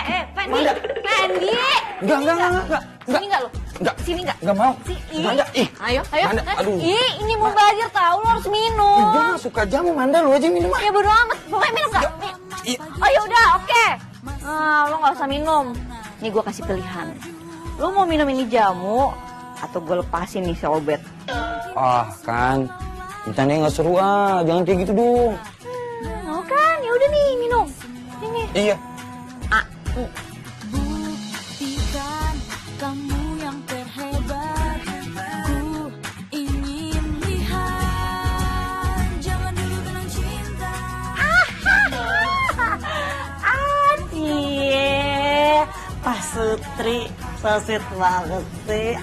Fendi. Enggak. Sini nggak lo? Enggak. Sini nggak? Gak mau. Sini. Manda, ih. Ayo. Manda, aduh. Ih, ini mau belajar tahu, lo harus minum. Gue gak suka jamu, Manda. Lu aja minum. Ya bodo amat, pokoknya minum nggak? Oh ya udah, oke. Lo nggak usah minum. Nih gue kasih pilihan. Lo mau minum ini jamu atau gue lepasin nih si Obet? Ah, kan. Bercandanya gak seru jangan kayak gitu dong. Mau kan? Ya udah nih minum. Ini. Iya. Buktikan kamu yang terhebat. Ku ingin lihat. Jangan dulu tenang cinta. Acie, Pak Sutri, so sweet banget sih.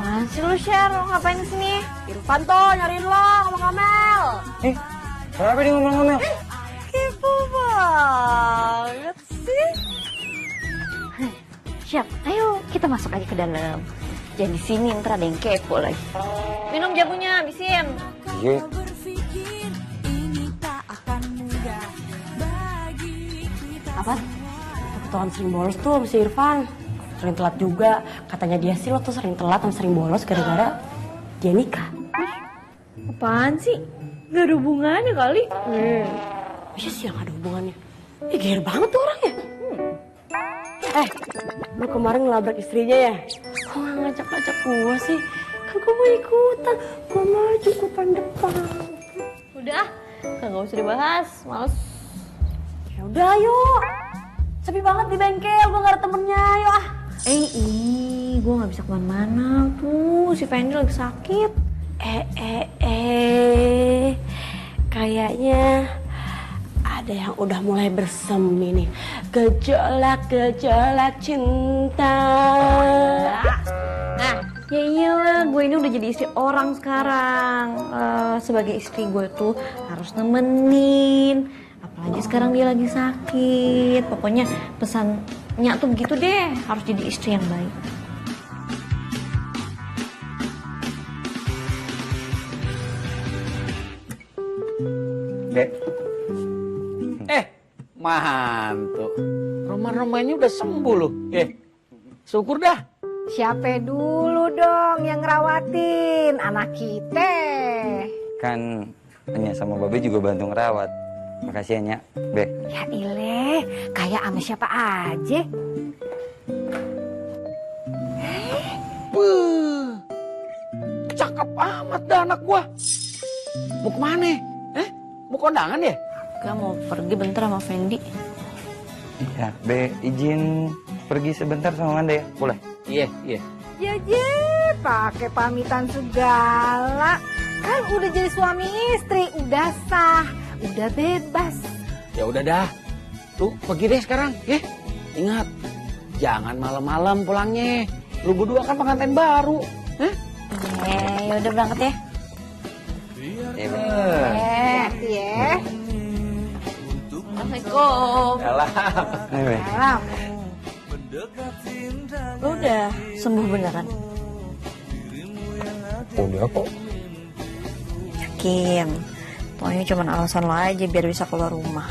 Apaan sih lu, Sher? Lo ngapain kesini? Irfan tuh nyariin lo sama Kamel. Kenapa dia ngomel-ngomel? Kepo banget sih. Siap, ayo kita masuk aja ke dalam. Jangan di sini ntar ada yang kepo lagi. Minum jamunya, habisin. Iya. Berpikir ini tak akan mudah bagi kita. Apa? Kebetulan sering bolos tuh sama si Irfan. Sering telat juga. Katanya dia sih lo tuh sering telat sama sering bolos gara-gara dia nikah. Apaan sih? Gak ada hubungannya kali. Bisa sih yang ada hubungannya. Geer banget tuh orangnya. Lu kemarin ngelabrak istrinya ya? Kok gak ngajak-ngajak gua sih? Kan gua mau ikutan. Gua maju ikutan depan. Udah, kagak usah dibahas. Males. Ya udah ayo. Sepi banget di bengkel, gua gak ada temennya. Ayo ah. Gue gak bisa kemana-mana tuh. Si Fendi lagi sakit. Kayaknya ada yang udah mulai bersemi nih. Gejolak cinta. Nah, ya iyalah, gue ini udah jadi istri orang sekarang. Sebagai istri gue tuh harus nemenin. Apalagi sekarang dia lagi sakit. Pokoknya pesannya tuh begitu deh. Harus jadi istri yang baik. Dek. Mantu. Roman-romannya udah sembuh loh. Syukur dah. Siapa dulu dong yang ngerawatin anak kita? Kan Nya sama Babe juga bantu ngerawat. Makasih ya, Nya. Be. Ya ileh, kayak sama siapa aja. Cakep amat dah anak gua. Mau kemana? Mau kondangan ya? Gak mau pergi bentar sama Fendi. Iya, Be, izin pergi sebentar sama Manda ya? Boleh? Iya. Jaje, pakai pamitan segala. Kan udah jadi suami istri, udah sah. udah bebas. Ya udah dah. Tuh pergi deh sekarang, ya. Ingat, jangan malam-malam pulangnya. Lu berdua kan pengantin baru. Ya udah berangkat ya. Hati ya. Assalamualaikum. Salam. Lu udah sembuh beneran? Udah kok. Yakin. Pokoknya cuma alasan lo aja biar bisa keluar rumah.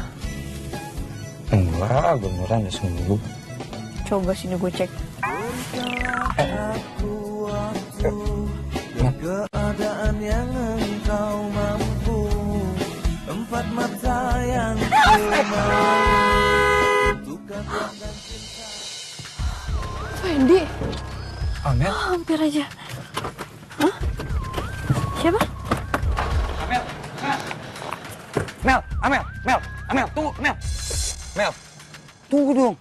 Enggak, beneran udah sembuh. Coba sini gue cek. Keadaan yang engkau mampu, empat mata yang Fendi. Amel. Hampir aja. Hah? Siapa? Amel, tunggu, Mel, tunggu dong.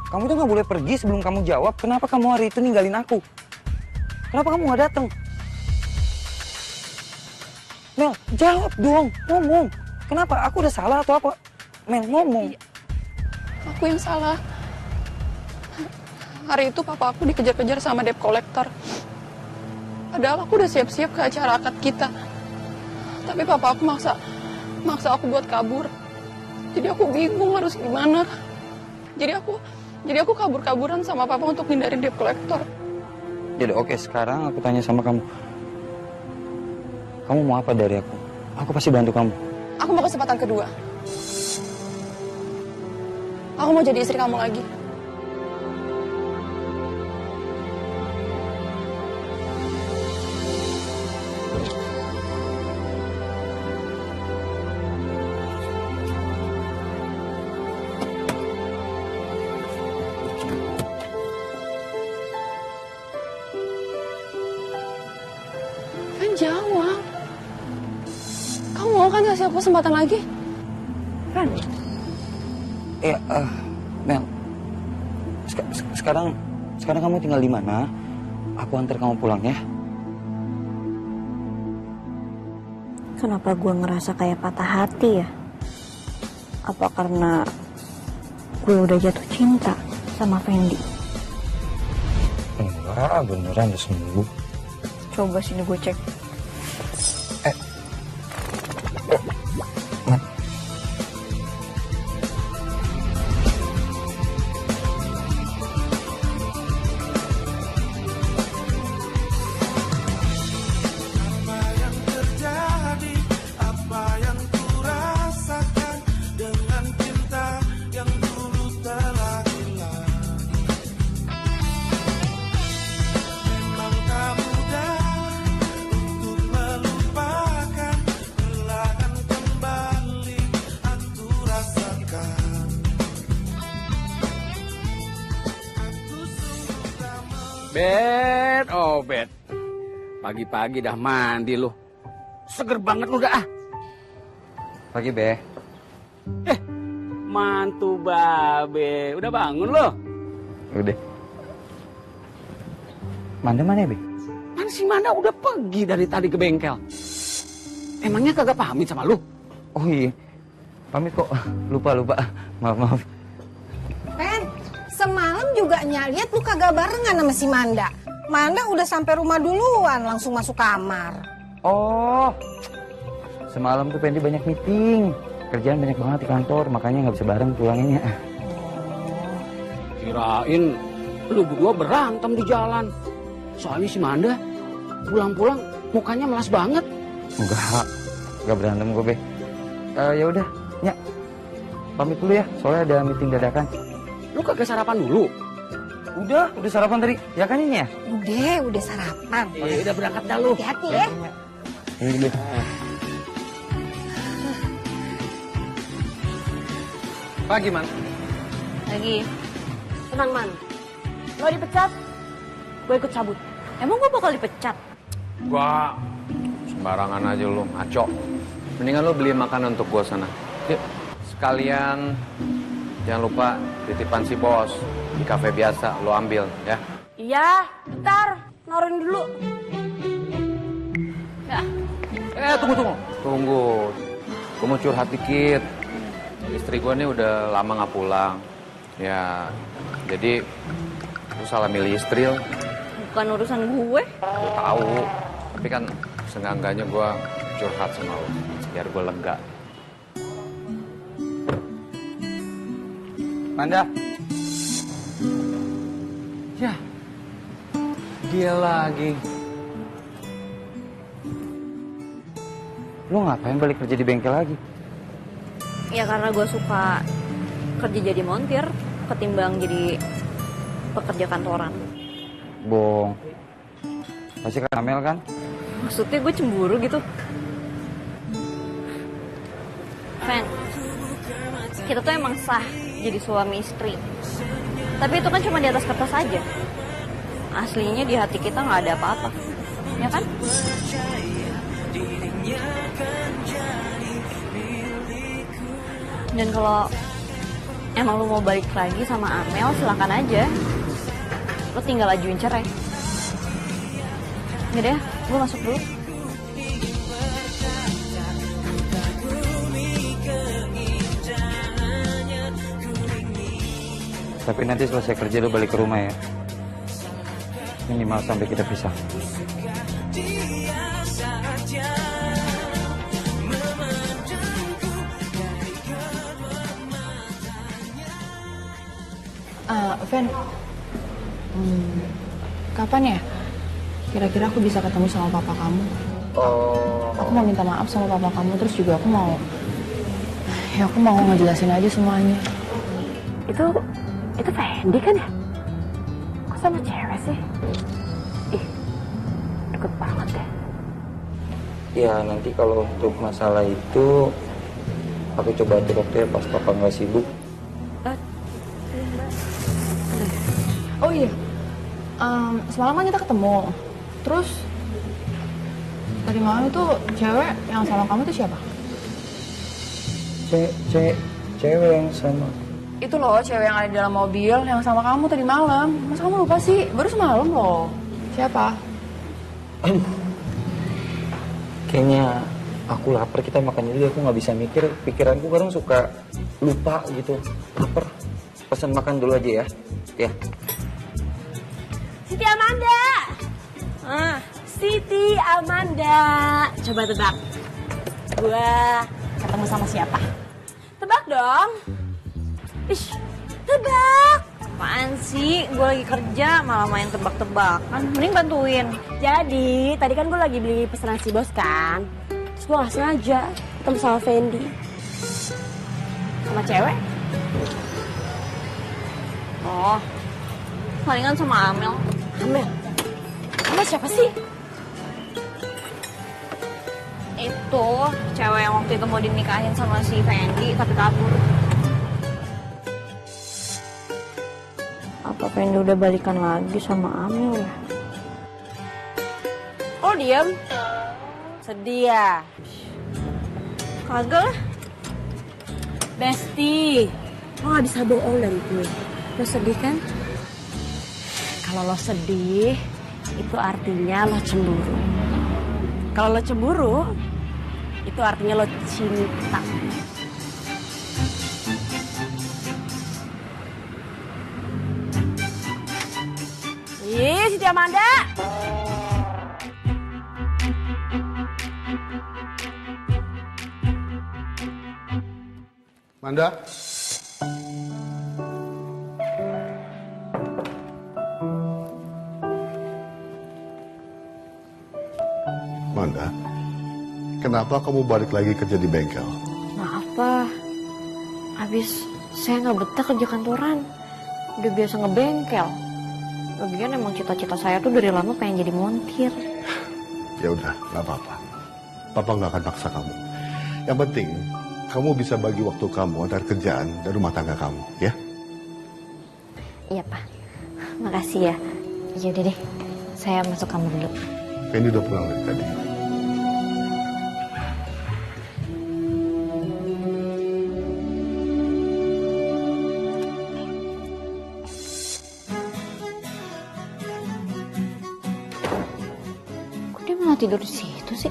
Kamu tuh gak boleh pergi sebelum kamu jawab kenapa kamu hari itu ninggalin aku. Kenapa kamu gak datang? Mel, jawab dong, ngomong. Kenapa? Aku udah salah atau apa? Mel, ngomong. Aku yang salah. Hari itu papa aku dikejar-kejar sama debt collector. Padahal aku udah siap-siap ke acara akad kita. Tapi papa aku maksa aku buat kabur. Jadi aku bingung harus gimana. Jadi aku kabur-kaburan sama papa untuk hindarin debt collector. Jadi oke, sekarang aku tanya sama kamu. Kamu mau apa dari aku? Aku pasti bantu kamu. Aku mau kesempatan kedua. Aku mau jadi istri kamu lagi. Jawab. Kamu mau kan kasih aku kesempatan lagi? Ren. Ya, Mel. Sekarang kamu tinggal di mana? Aku antar kamu pulang ya. Kenapa gue ngerasa kayak patah hati ya? Apa karena gue udah jatuh cinta sama Fendi? Enggak, beneran udah sembuh. Coba sini gue cek. Bet, oh Bet. Pagi-pagi dah mandi lu. Seger banget lu dah. Pagi, Be. Mantu Babe. Udah bangun lu? Udah. Manda mana ya, Be? Mana si Manda udah pergi dari tadi ke bengkel. Emangnya kagak pamit sama lu? Oh iya. Pamit kok. Lupa. Maaf. Ren, semalam juga lihat lu kagak barengan sama si Manda. Manda udah sampai rumah duluan, langsung masuk kamar. Oh. Semalam tuh Fendi banyak meeting. Kerjaan banyak banget di kantor, makanya nggak bisa bareng pulangnya. Kirain lu berdua berantem di jalan. Soalnya si Manda pulang-pulang mukanya melas banget. Enggak berantem gue, Be. Ya udah, Nyak. Pamit dulu ya, soalnya ada meeting dadakan. Lu kagak sarapan dulu? Udah sarapan tadi. Ya kan ini ya? Udah sarapan. Udah berangkat dah lu. Hati-hati ya. Ini, Be. Pagi, Man. Lagi. Tenang, Man. Lo dipecat, gue ikut cabut. Emang gue bakal dipecat? Gua sembarangan aja lu, ngaco. Mendingan lu beli makanan untuk gua sana. Yuk, sekalian jangan lupa titipan si bos di kafe biasa lu ambil ya. Iya, bentar. Naruhin dulu. Tunggu. Gue mau curhat dikit. Istri gue nih udah lama nggak pulang. Ya, jadi lu salah milih istri. Bukan urusan gue. Gue tahu, tapi kan seenggak-enggaknya gue curhat sama lu, biar gue lega. Manda. Ya, dia lagi. Lu ngapain balik kerja di bengkel lagi? Ya karena gue suka kerja jadi montir ketimbang jadi pekerja kantoran. Bohong. Pasti kan Amel kan? Maksudnya gue cemburu gitu. Fen, kita tuh emang sah jadi suami istri. Tapi itu kan cuma di atas kertas aja. Aslinya di hati kita nggak ada apa-apa. Ya kan? Dan kalau emang lu mau balik lagi sama Amel, silakan aja. Lu tinggal ajuin cerai. Yaudah deh, gue masuk dulu. Tapi nanti selesai kerja lu balik ke rumah ya. Minimal sampai kita pisah. Fen, kapan ya? Kira-kira aku bisa ketemu sama papa kamu. Aku mau minta maaf sama papa kamu, terus juga aku mau ngejelasin aja semuanya. Itu Fendi kan ya? Kok sama cewek sih? Ih, deket banget deh. Ya nanti kalau untuk masalah itu aku coba atur waktu ya pas papa nggak sibuk. Oh iya, semalam kan kita ketemu. Terus tadi malam itu cewek yang sama kamu tuh siapa? Cewek yang sama. Itu loh, cewek yang ada di dalam mobil yang sama kamu tadi malam. Masa kamu lupa sih? Baru semalam loh. Siapa? Kayaknya aku lapar, kita makan dulu. Aku nggak bisa mikir, pikiranku kadang suka lupa gitu. Lapar, pesan makan dulu aja ya. Ya. Siti Amanda. Siti Amanda. Coba tebak. Gua ketemu sama siapa? Tebak dong. Ish, tebak. Apaan sih? Gue lagi kerja malah main tebak-tebakan. Mending bantuin. Jadi, tadi kan gue lagi beli pesanan si bos kan. Terus gue gak sengaja ketemu sama Fendi. Sama cewek. Oh, palingan sama Amel. Amel? Amel siapa sih? Itu cewek yang waktu itu mau dinikahin sama si Fendi tapi kabur. Apa Fendi udah balikan lagi sama Amel ya? Oh diem? Sedih ya? Kagak lah. Besti, lo gak bisa bohong dari gue. Lo sedih kan? Kalau lo sedih, itu artinya lo cemburu. Kalau lo cemburu, itu artinya lo cinta. Ih, Siti Amanda. Manda. Manda, kenapa kamu balik lagi kerja di bengkel? Maaf, Pak. Habis saya nggak betah kerja kantoran. Udah biasa ngebengkel. Lagian emang cita-cita saya tuh dari lama pengen jadi montir. Ya udah, nggak apa-apa. Papa nggak akan paksa kamu. Yang penting, kamu bisa bagi waktu kamu antara kerjaan dan rumah tangga kamu, ya? Iya, Pak. Makasih ya. Yaudah deh, saya masuk kamar dulu. Fendi udah pulang dari tadi. Kok dia malah tidur di situ sih?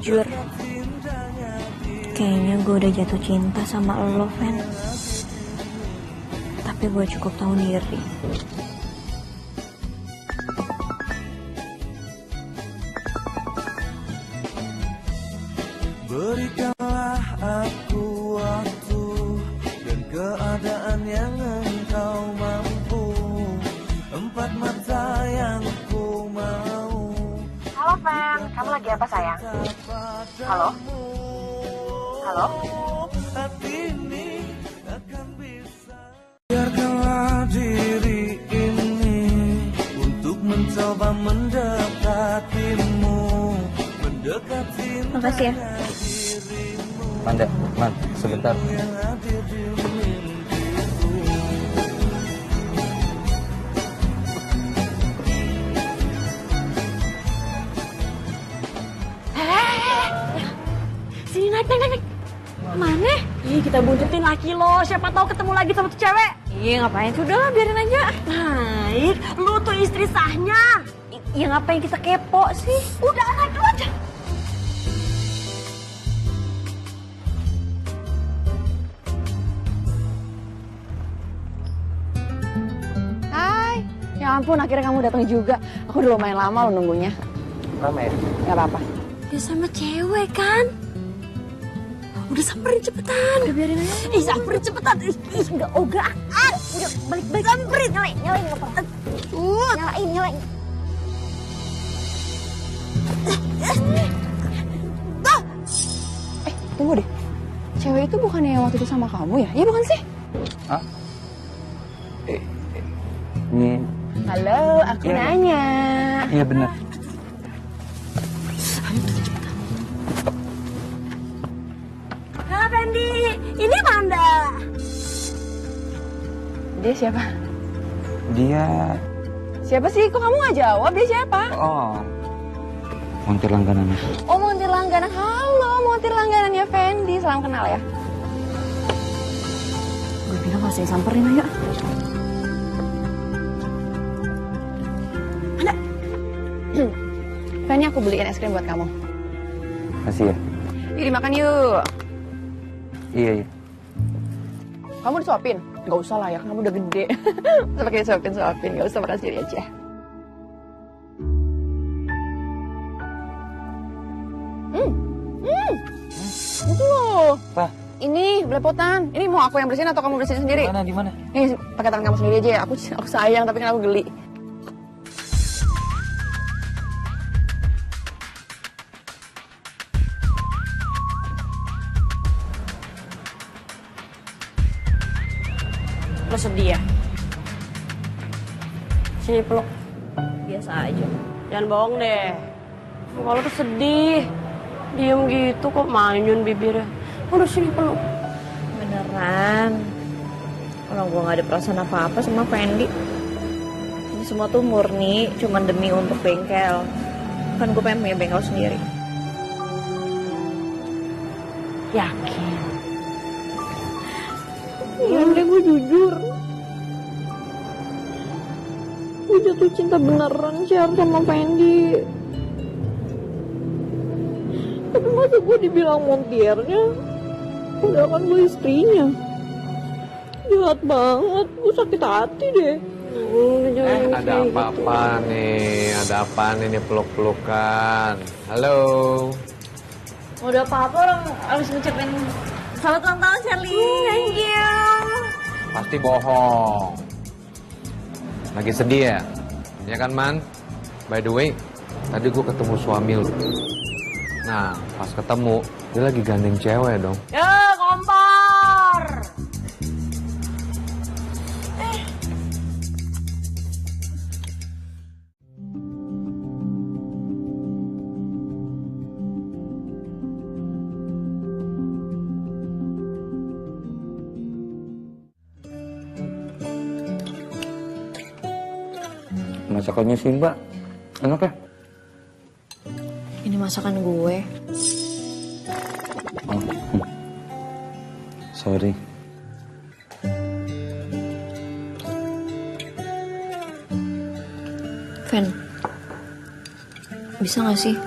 Jujur, kayaknya gue udah jatuh cinta sama lo, Fen. Tapi gue cukup tahu diri. Berikanlah aku waktu dan keadaan yang engkau mampu, empat mata yang ku mau. Halo, Fen. Kamu lagi apa, sayang? Halo? Halo? Hati ini akan bisa. Biarkanlah diri ini untuk mencoba mendekatimu, mendekati. Makasih ya. Manda, Man, sebentar. Sini, naik. Mana? Ih, kita buntutin laki lo. Siapa tahu ketemu lagi sama tuh cewek. Iya, ngapain? Sudahlah, biarin aja. Naik, lu tuh istri sahnya. Ya ngapain kita kepo sih? Udah, naik lu aja. Hai, ya ampun akhirnya kamu datang juga. Aku udah lumayan lama lo nunggunya. Lama ya? Gak apa-apa. Dia sama cewek kan? Udah samperin cepetan. Udah biarin aja. Ih, samperin cepetan. Ih, enggak ogaan. Udah balik samperin. Nyalain nggak apa-apa. Nyalain. Tunggu deh. Cewek itu bukannya yang waktu itu sama kamu ya? Iya bukan sih? Hah? Ini. Halo, aku nanya. Iya benar. Halo, Fendi. Ini Manda. Dia siapa? Dia. Siapa sih? Kok kamu gak jawab? Dia siapa? Oh. Montir langganan. Oh, montir langganan. Halo, montir langganannya Fendi. Salam kenal ya. Gue bilang masih samperin aja. Fendi, aku beliin es krim buat kamu. Kasih ya. Yuk dimakan yuk. Iya. Kamu disuapin? Gak usah lah ya, kamu udah gede. Usah pakai disuapin. Gak usah makan sendiri aja. Itu loh. Apa? Ini belepotan. Ini mau aku yang bersihin atau kamu bersihin sendiri? Di mana? Nih, pakai tangan kamu sendiri aja ya. Aku sayang tapi kan aku geli. Lo sedih ya? Sini peluk. Biasa aja. Jangan bohong deh. Kalau tuh sedih. Diem gitu kok manyun bibirnya. Udah sini peluk. Beneran. Kalau gue gak ada perasaan apa-apa sama Fendi. Ini semua tuh murni cuman demi untuk bengkel. Kan gue pengen punya bengkel sendiri. Yakin? Iya deh, gue jujur. Gue jatuh cinta beneran sih sama Fendi. Tapi masa gue dibilang montirnya? Udah kan gue istrinya. Jahat banget, gue sakit hati deh. Ada apa-apa nih? Ada apa nih peluk-pelukan? Halo. Udah apa-apa orang harus ngucapin selamat ulang tahun, Sherly. Thank you. Pasti bohong. Lagi sedih ya? Ya kan, Man? By the way, tadi gue ketemu suami lu. Nah, pas ketemu, dia lagi gandeng cewek dong. Ya, kompor. Masakannya sih Mbak, enak ya? Ini masakan gue. Oh, sorry. Fen, bisa gak sih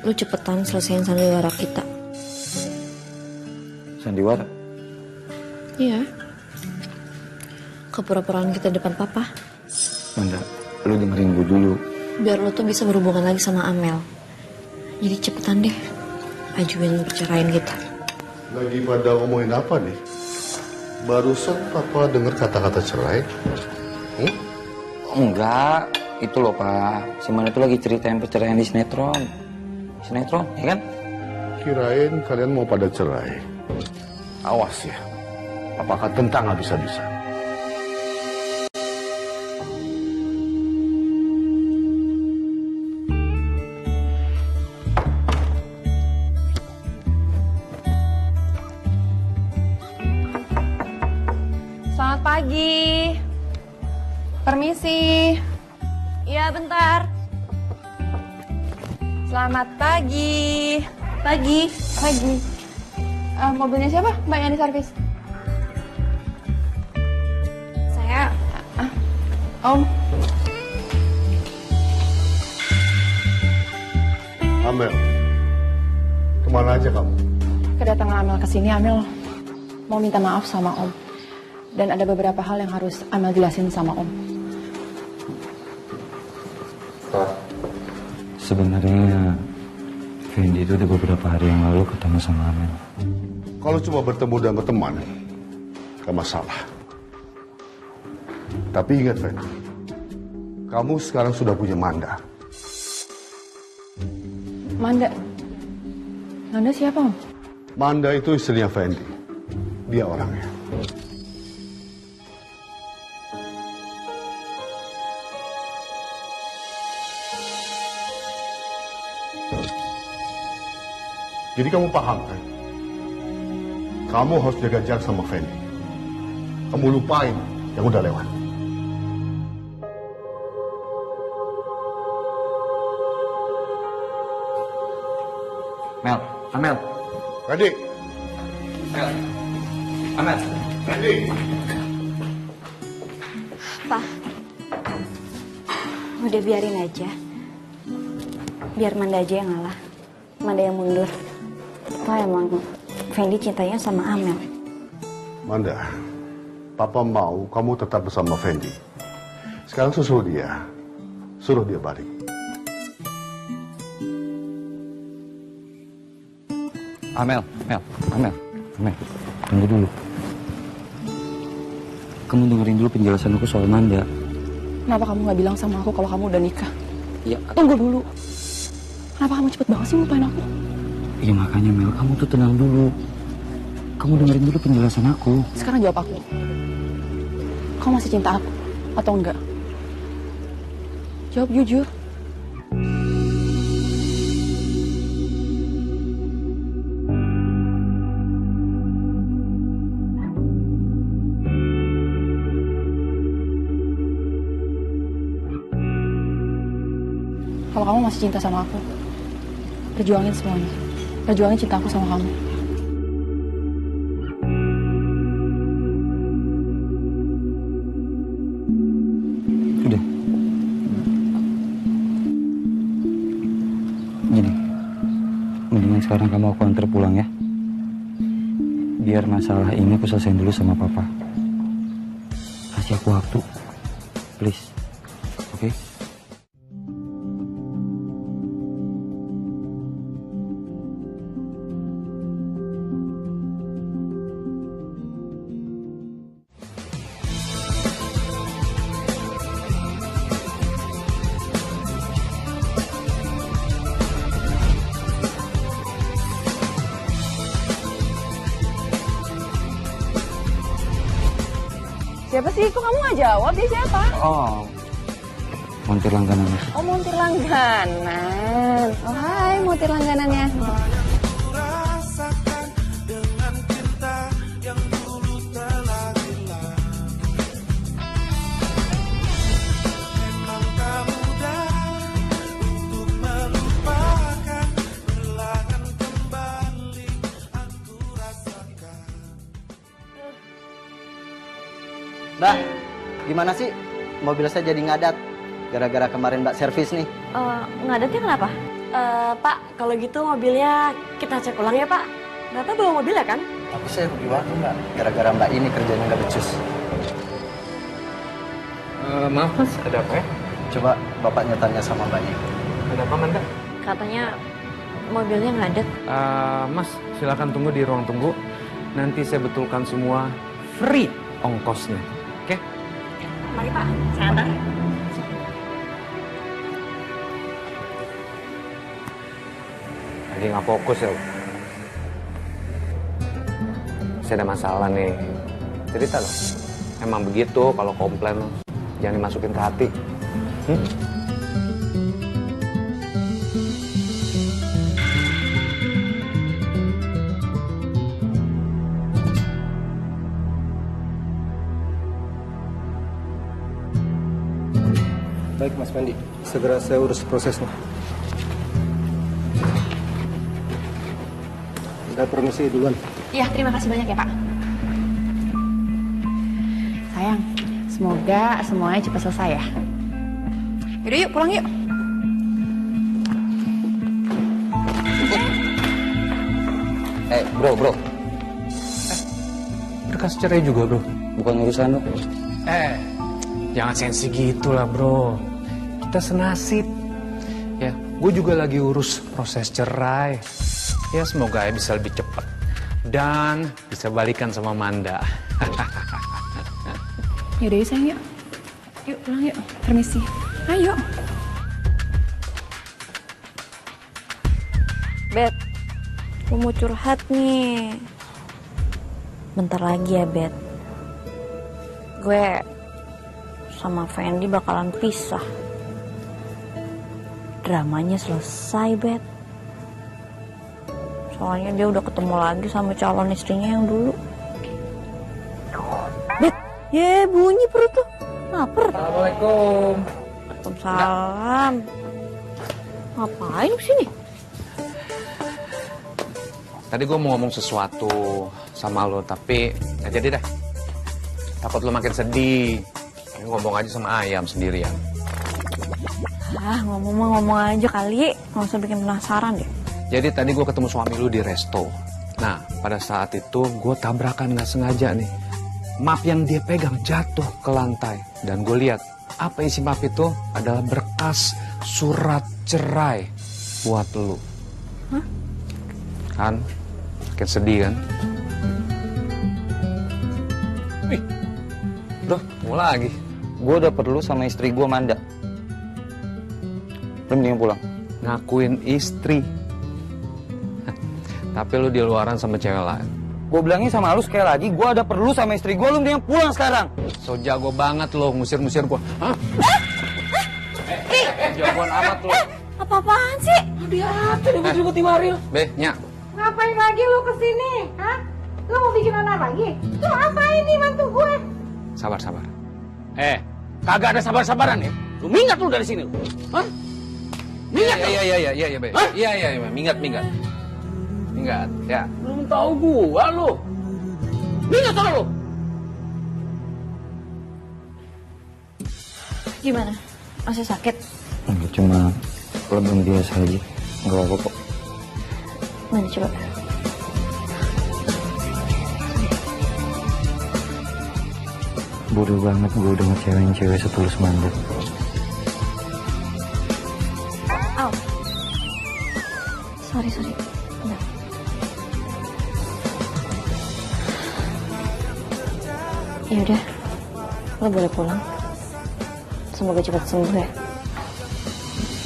lu cepetan selesaiin sandiwara kita. Sandiwara? Iya. Kepura-puraan kita depan papa. Manda, lu dengerin gue dulu. Biar lu tuh bisa berhubungan lagi sama Amel. Jadi cepetan deh, ajuin perceraian kita. Lagi pada ngomongin apa nih? Barusan papa dengar kata-kata cerai. Enggak, itu loh Pak. Si Manda itu lagi ceritain perceraian di sinetron. Sinetron, ya kan? Kirain kalian mau pada cerai. Awas ya, apakah tentang habis-habisan. Selamat pagi. Permisi. Iya, bentar. Selamat pagi. Pagi. Pagi. Mobilnya siapa? Mbak yang diservis? Saya. Om. Amel, kemana aja kamu? Kedatangan Amel ke sini, Amel mau minta maaf sama Om. Dan ada beberapa hal yang harus Amel jelasin sama Om. Pak, sebenarnya Fendi itu udah beberapa hari yang lalu ketemu sama Amel. Kalau cuma bertemu dan berteman, gak masalah. Tapi ingat, Fendi, kamu sekarang sudah punya Manda. Manda? Manda siapa, Om? Manda itu istrinya Fendi. Dia orangnya. Jadi kamu paham kan? Kamu harus jaga jarak sama Fendi. Kamu lupain yang udah lewat. Mel, Amel. Fendi. Mel. Amel. Fendi. Pak, udah biarin aja. Biar Manda aja yang ngalah. Manda yang mundur. Itu emang Fendi cintanya sama Amel. Manda, Papa mau kamu tetap bersama Fendi. Sekarang suruh dia balik. Amel, tunggu dulu. Kamu dengerin dulu penjelasan aku soal Manda. Kenapa kamu nggak bilang sama aku kalau kamu udah nikah? Iya. Tunggu dulu. Kenapa kamu cepet banget sih lupain aku? Iya makanya Mel, kamu tuh tenang dulu. Kamu dengerin dulu penjelasan aku. Sekarang jawab aku. Kamu masih cinta aku atau enggak? Jawab jujur. Kalau kamu masih cinta sama aku, perjuangin semuanya. Perjuangin cinta aku sama kamu. Udah. Gini, mendingan sekarang kamu aku antar pulang ya. Biar masalah ini aku selesaiin dulu sama papa. Kasih aku waktu, please. Oke? Siapa sih? Kok kamu nggak jawab? Dia siapa? Oh, montir langganan. Oh, montir langganan. Oh, hai, montir langganannya. Rasakan dengan cinta yang dulu telah hilang. Memang tak mudah untuk melupakan, perlahan kembali aku rasakan. Mbak, gimana sih? Mobil saya jadi ngadat. Gara-gara kemarin Mbak servis nih. Ngadatnya kenapa? Pak, kalau gitu mobilnya kita cek ulang ya, Pak. Bapak bawa mobil ya kan? Tapi saya rugi waktu Mbak, gara-gara Mbak ini kerjanya nggak becus. Maaf Mas, ada apa ya? Coba Bapaknya tanya sama Mbaknya. Ada apa Manda? Katanya mobilnya ngadet. Mas, silakan tunggu di ruang tunggu. Nanti saya betulkan semua free ongkosnya. Oke? Mari Pak, saya antar. Lagi nggak fokus ya. Saya ada masalah nih. Cerita loh. Emang begitu kalau komplain lo. Jangan dimasukin ke hati. Baik Mas Fendi, segera saya urus prosesnya. Saya permisi duluan. Iya, terima kasih banyak ya Pak. Sayang, semoga semuanya cepat selesai ya. Yaudah yuk, pulang yuk. Bro. Berkas cerai juga, bro. Bukan urusan lo. Jangan sensi gitu lah, bro. Kita senasib. Ya, gue juga lagi urus proses cerai. Ya, semoga ya bisa lebih cepat. Dan bisa balikan sama Manda. Yaudah yuk sayang yuk. Yuk pulang yuk, permisi. Ayo. Bet, gue mau curhat nih. Bentar lagi ya, Bet. Gue sama Fendi bakalan pisah. Dramanya selesai, Bet. Soalnya dia udah ketemu lagi sama calon istrinya yang dulu. Bet, ye bunyi perut tuh. Laper. Assalamualaikum. Waalaikumsalam. Ngapain kesini? Tadi gue mau ngomong sesuatu sama lo, tapi nggak jadi deh. Takut lo makin sedih. Ngomong aja sama ayam sendirian. Ngomong aja kali. Nggak usah bikin penasaran deh. Jadi tadi gue ketemu suami lu di resto. Nah, pada saat itu gue tabrakan nggak sengaja nih. Map yang dia pegang jatuh ke lantai. Dan gue lihat, apa isi map itu adalah berkas surat cerai buat lu. Hah? Kan? Makin sedih kan? Wih, bro, mau lagi. Gue udah perlu sama istri gue, Manda. Lu mendingan pulang. Ngakuin istri. Tapi lu di luaran sama cewek lain. Gue bilangin sama lu sekali lagi, gue ada perlu sama istri gue, lu mendingan pulang sekarang. So jago banget lo ngusir-ngusir gue. Hah? Jagoan amat lo. Apa-apaan sih? Hati-hati ribut-ribut di Mario. Be, Nya. Ngapain lagi lu kesini? Hah? Lu mau bikin onar lagi? Lu apa ini mantu gue? Sabar. Kagak ada sabar-sabaran ya? Lu minggat lu dari sini lu. Hah? Minggat lu? Iya, Be. Hah? Iya, minggat, ya. Belum tahu gua lu. Minggat lu. Gimana? Masih sakit? Enggak, cuma lebam biasa aja. Enggak apa-apa kok. Mana coba? Bodoh banget gue udah ngecewain cewek setulus Manda. Au. Sorry. Bentar. Ya udah, lo boleh pulang. Semoga cepat sembuh ya.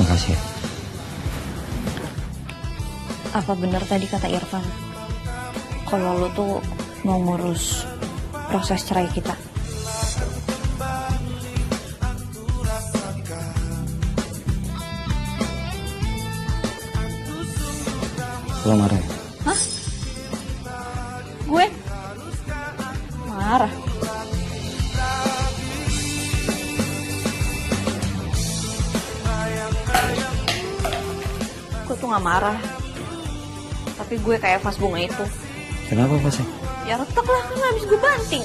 Makasih ya. Apa benar tadi kata Irfan? Kalau lo tuh mau ngurus proses cerai kita? Lo marah ya? Hah? Gue? Marah? Gue tuh gak marah. Tapi gue kayak vas bunga itu. Kenapa Vasnya? Ya retak lah, kan habis gue banting.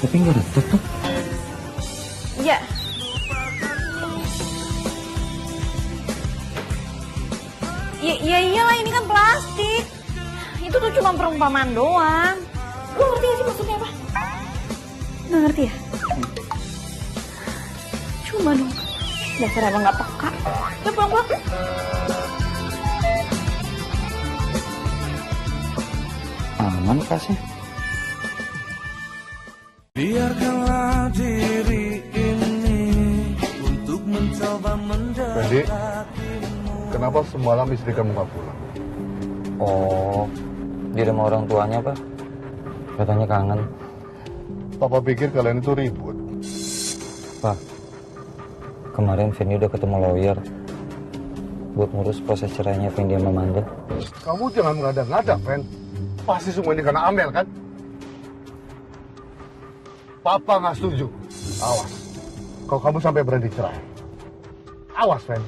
Tapi nggak retak tuh. Iya. Ya iyalah, ini kan plastik. Itu tuh cuma perumpamaan doang. Lu ngerti gak sih maksudnya apa? Nggak ngerti ya? Cuma dong. Dasar abang nggak peka. Udah pulang. Aman kasih. Biarkanlah diri ini untuk mencoba Fendi, kenapa semalam istri kamu nggak pulang? Oh, dia sama orang tuanya, Pak. Katanya kangen. Papa pikir kalian itu ribut. Pak, kemarin Fendi udah ketemu lawyer buat ngurus proses cerainya Fendi sama Manda. Kamu jangan ngada-ngada, Fen. Pasti semua ini karena Amel, kan? Papa nggak setuju. Awas. Kalau kamu sampai berani cerai. Awas, Fen.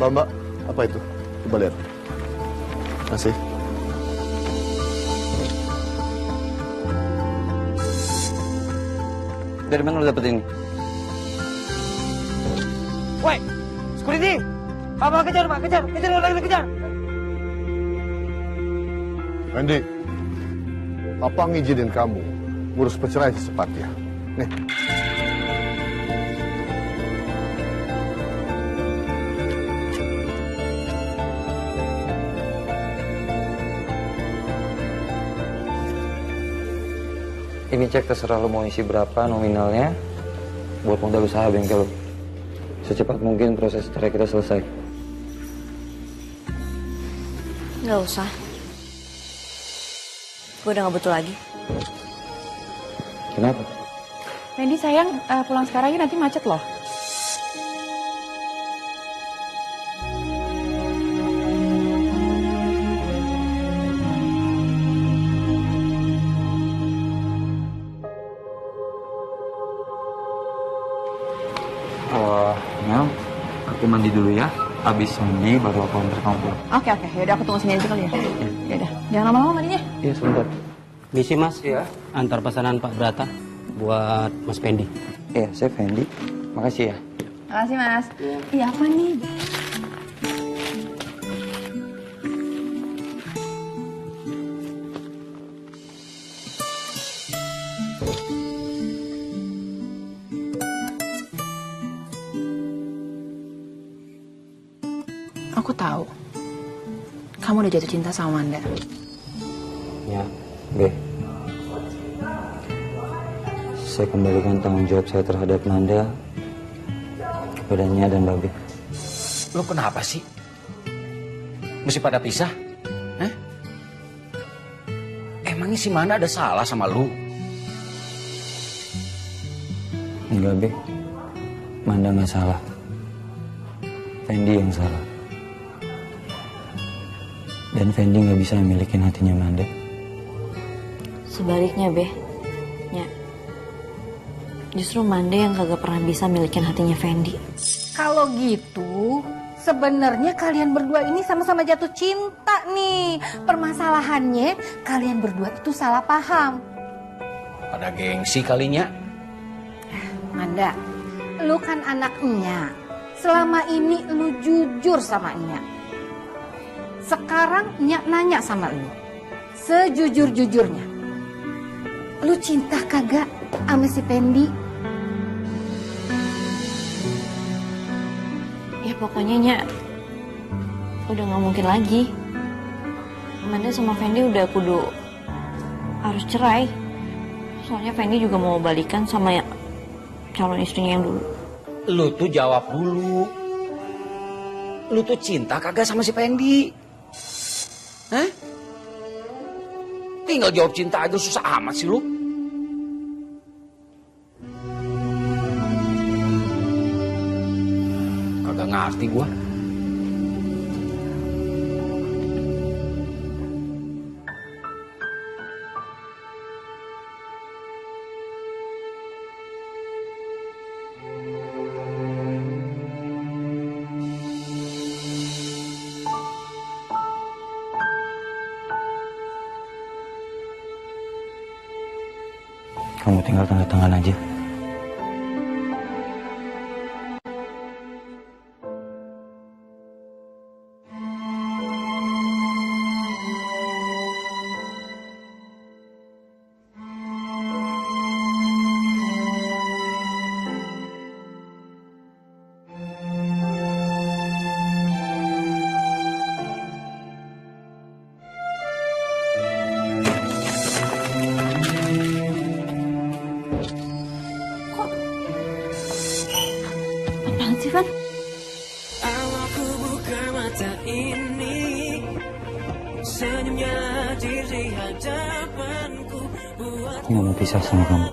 Mbak, apa itu? Coba lihat. Kasih. Dari mana lo dapet ini? Woi, security! Pak, kejar, kejar! Fendi, Papa ngizinin kamu ngurus perceraian secepatnya. Nih. Ini cek terserah lo mau isi berapa nominalnya buat modal usaha bengkel lo. Secepat mungkin proses cerai kita selesai. Nggak usah. Gue udah nggak butuh lagi. Kenapa? Fendi sayang, pulang sekarang aja nanti macet loh. Mel, aku mandi dulu ya. Habis mandi baru aku antar kamu pulang. Oke, yaudah aku tunggu sini aja kali ya. Yaudah, jangan lama-lama mandinya. Iya, sebentar. Misi mas, Iya. antar pesanan Pak Brata buat Mas Fendi. Iya, saya Fendi. Makasih ya. Makasih mas. Iya apa nih? Aku tahu, kamu udah jatuh cinta sama Manda. Ya, B. Saya kembalikan tanggung jawab saya terhadap Manda kepadanya dan Babe. Lo kenapa sih? Mesti pada pisah? Hah? Emangnya si Manda ada salah sama lu? Enggak, Be. Manda nggak salah. Fendi yang salah. Dan Fendi nggak bisa memiliki hatinya Manda. Sebaliknya, Be. Ya. Justru Manda yang kagak pernah bisa milikin hatinya Fendi. Kalau gitu, sebenarnya kalian berdua ini sama-sama jatuh cinta nih. Permasalahannya, kalian berdua itu salah paham. Pada gengsi kalinya. Manda, lu kan anaknya. Selama ini lu jujur sama Nya. Sekarang Nya nanya sama lu. Sejujur-jujurnya. Lu cinta kagak sama si Fendi? Ya pokoknya Nya udah gak mungkin lagi. Manda sama Fendi udah kudu harus cerai. Soalnya Fendi juga mau balikan sama calon istrinya yang dulu. Lu tuh jawab dulu. Lu tuh cinta kagak sama si Fendi? Hah? Tinggal jawab cinta aja susah amat sih lu. Kagak ngerti gua. Kamu tinggal tanda tangan aja. Awalku buka mata ini, senyumnya hadir di hadapanku, buat Aku gak mau pisah sama kamu.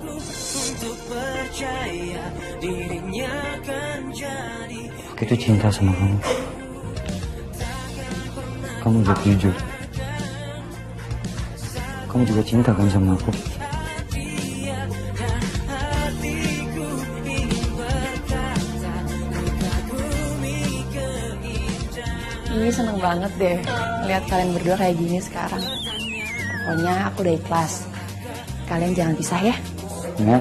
untuk percaya dirinya akan jadi. Aku itu cinta sama kamu. Kamu juga jujur. Kamu juga cinta kan sama aku? Ini seneng banget deh lihat kalian berdua kayak gini sekarang. Pokoknya aku udah ikhlas. Kalian jangan pisah ya. Ya.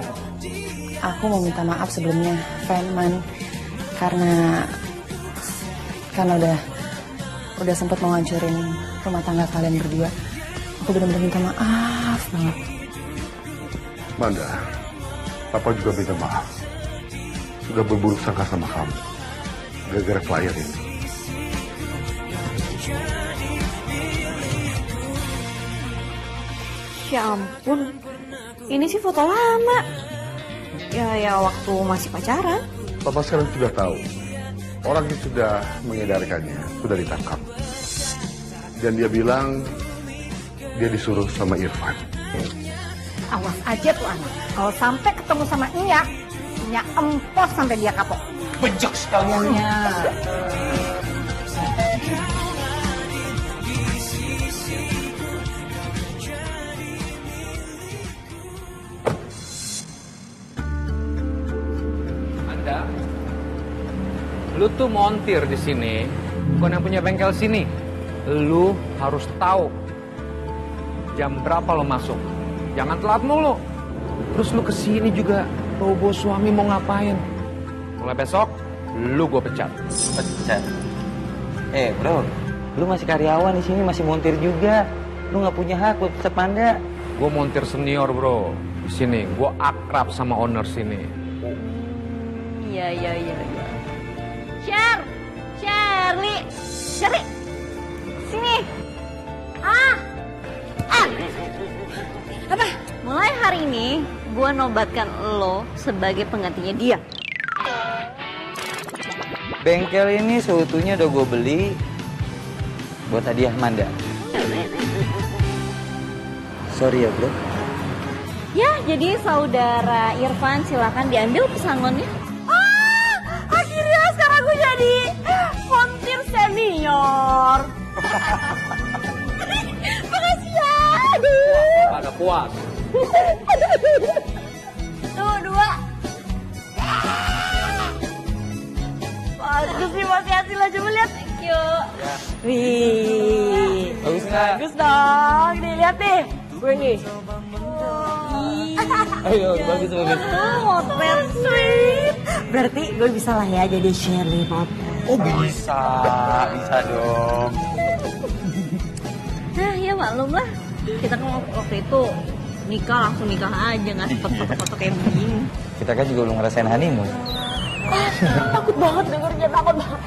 Aku mau minta maaf sebelumnya, Fanman, karena udah sempat mau hancurin rumah tangga kalian berdua. Aku benar-benar minta maaf banget. Manda, Papa juga minta maaf. Sudah berburuk sangka sama kamu. Gara-gara flyer ini. Ya ampun, ini sih foto lama. Ya waktu masih pacaran. Papa sekarang sudah tahu. Orang yang sudah mengedarkannya sudah ditangkap. Dan dia bilang dia disuruh sama Irfan. Awas aja tuh anak. Kalau sampai ketemu sama Nyak empos sampai dia kapok. Bejek sekaliannya. Anda, lu tuh montir di sini, bukan yang punya bengkel sini. Lu harus tahu jam berapa lo masuk. Jangan telat mulu. Terus lu kesini juga bawa suami mau ngapain? Mulai besok, lu gue pecat. Pecat? Bro, lu masih karyawan di sini, masih montir juga. Lu nggak punya hak buat pecat Manda. Gue montir senior bro. Di sini, gue akrab sama owner sini. Iya. Charlie, sini. Apa? Mulai hari ini, gue nobatkan lo sebagai penggantinya dia. Bengkel ini seutuhnya udah gue beli buat hadiah Manda. Sorry ya bro. Ya, jadi saudara Irfan silakan diambil pesangonnya. Akhirnya sekarang gue jadi montir senior. Makasih ya. Aduh. Pada puas. Tuh, 2. Bagus nih Mas hasilnya, coba lihat. Thank you. Ya. Wih. Bagus nggak? Bagus dong. Nih, lihat nih. Gue nih. Ayo, bagus. Motret sweet. Berarti gue bisa lah ya jadi Shirley Motret. Oh bisa dong. Nah ya maklum lah. Kita kan waktu itu langsung nikah aja, nggak sempet foto-foto kayak begini. Kita kan juga belum ngerasain honeymoon. Takut banget dengernya, takut banget.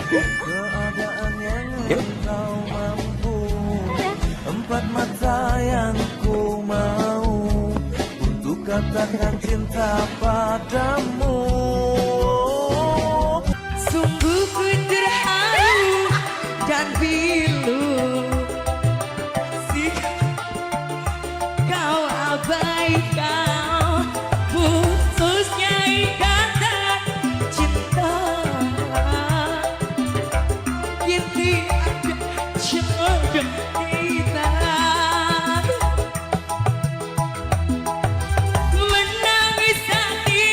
Yuk. Empat mata yang ku mau untuk katakan cinta padamu. Sungguh ku terharu dan pilu, kau abaikan putusnya ikatan cinta. Kini ada jodoh kita, menangis hati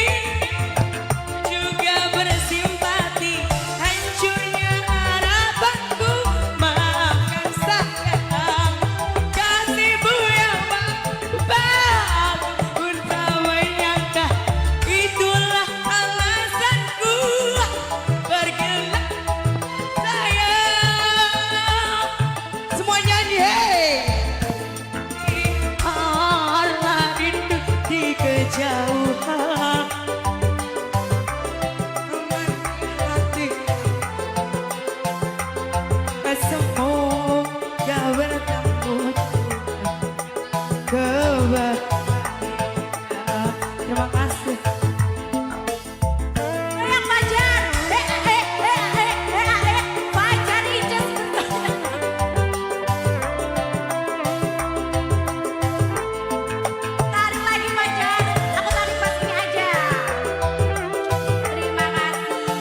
Terima kasih. Yang Fajar. Fajar Ijen. Tarik lagi Fajar. Aku tarik pas ini aja. Terima kasih.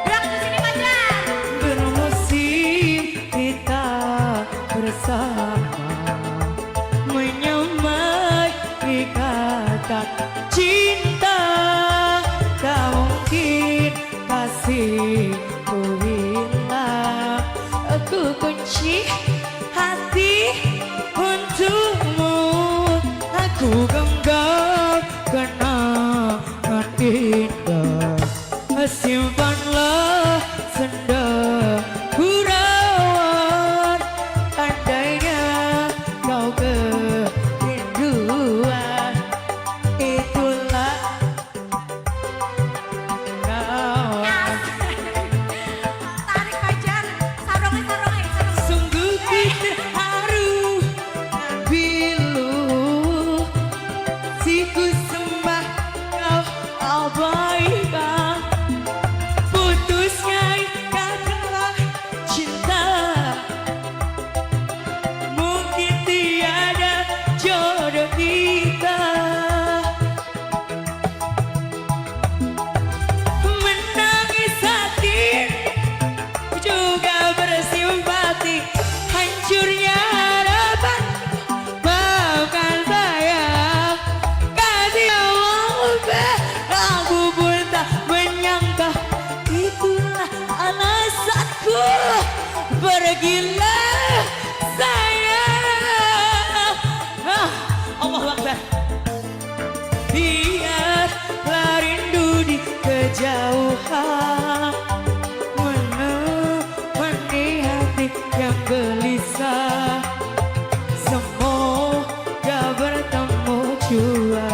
Gerak ke sini Fajar. Bermusim kita bersama menyamai ikatan cinta. Tak mungkin kasihku hilang. Aku kunci hati untukmu. Aku genggam kenangan indah. Simpanlah senda gurauan. Andainya kau kerinduan, itulah kau. Tarik Fajar. Sarongnya. Sungguh terharu pilu si ku sembah kau abaikan. Putusnya kata cinta, mungkin tiada jodoh kita. Menangis hati juga bersimpati. Hancurnya harapan, maafkan saya. Kasih Allah, aku pun tak menyangka. Itulah alasanku, pergilah sayang. Allah Akbar. Biarlah rindu di kejauhan menemani hati yang gelisah. Semoga bertemu jua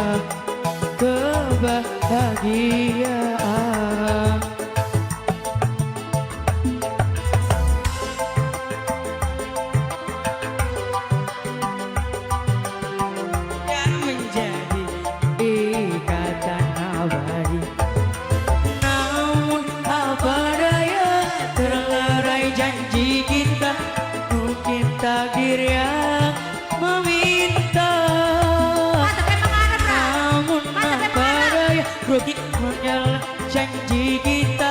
kebahagiaan. Yang menjadi ikatan abadi. Namun apa daya, terlerai janji kita. Mungkin takdir yang meminta. Namun apa daya, rugi menjalan janji kita.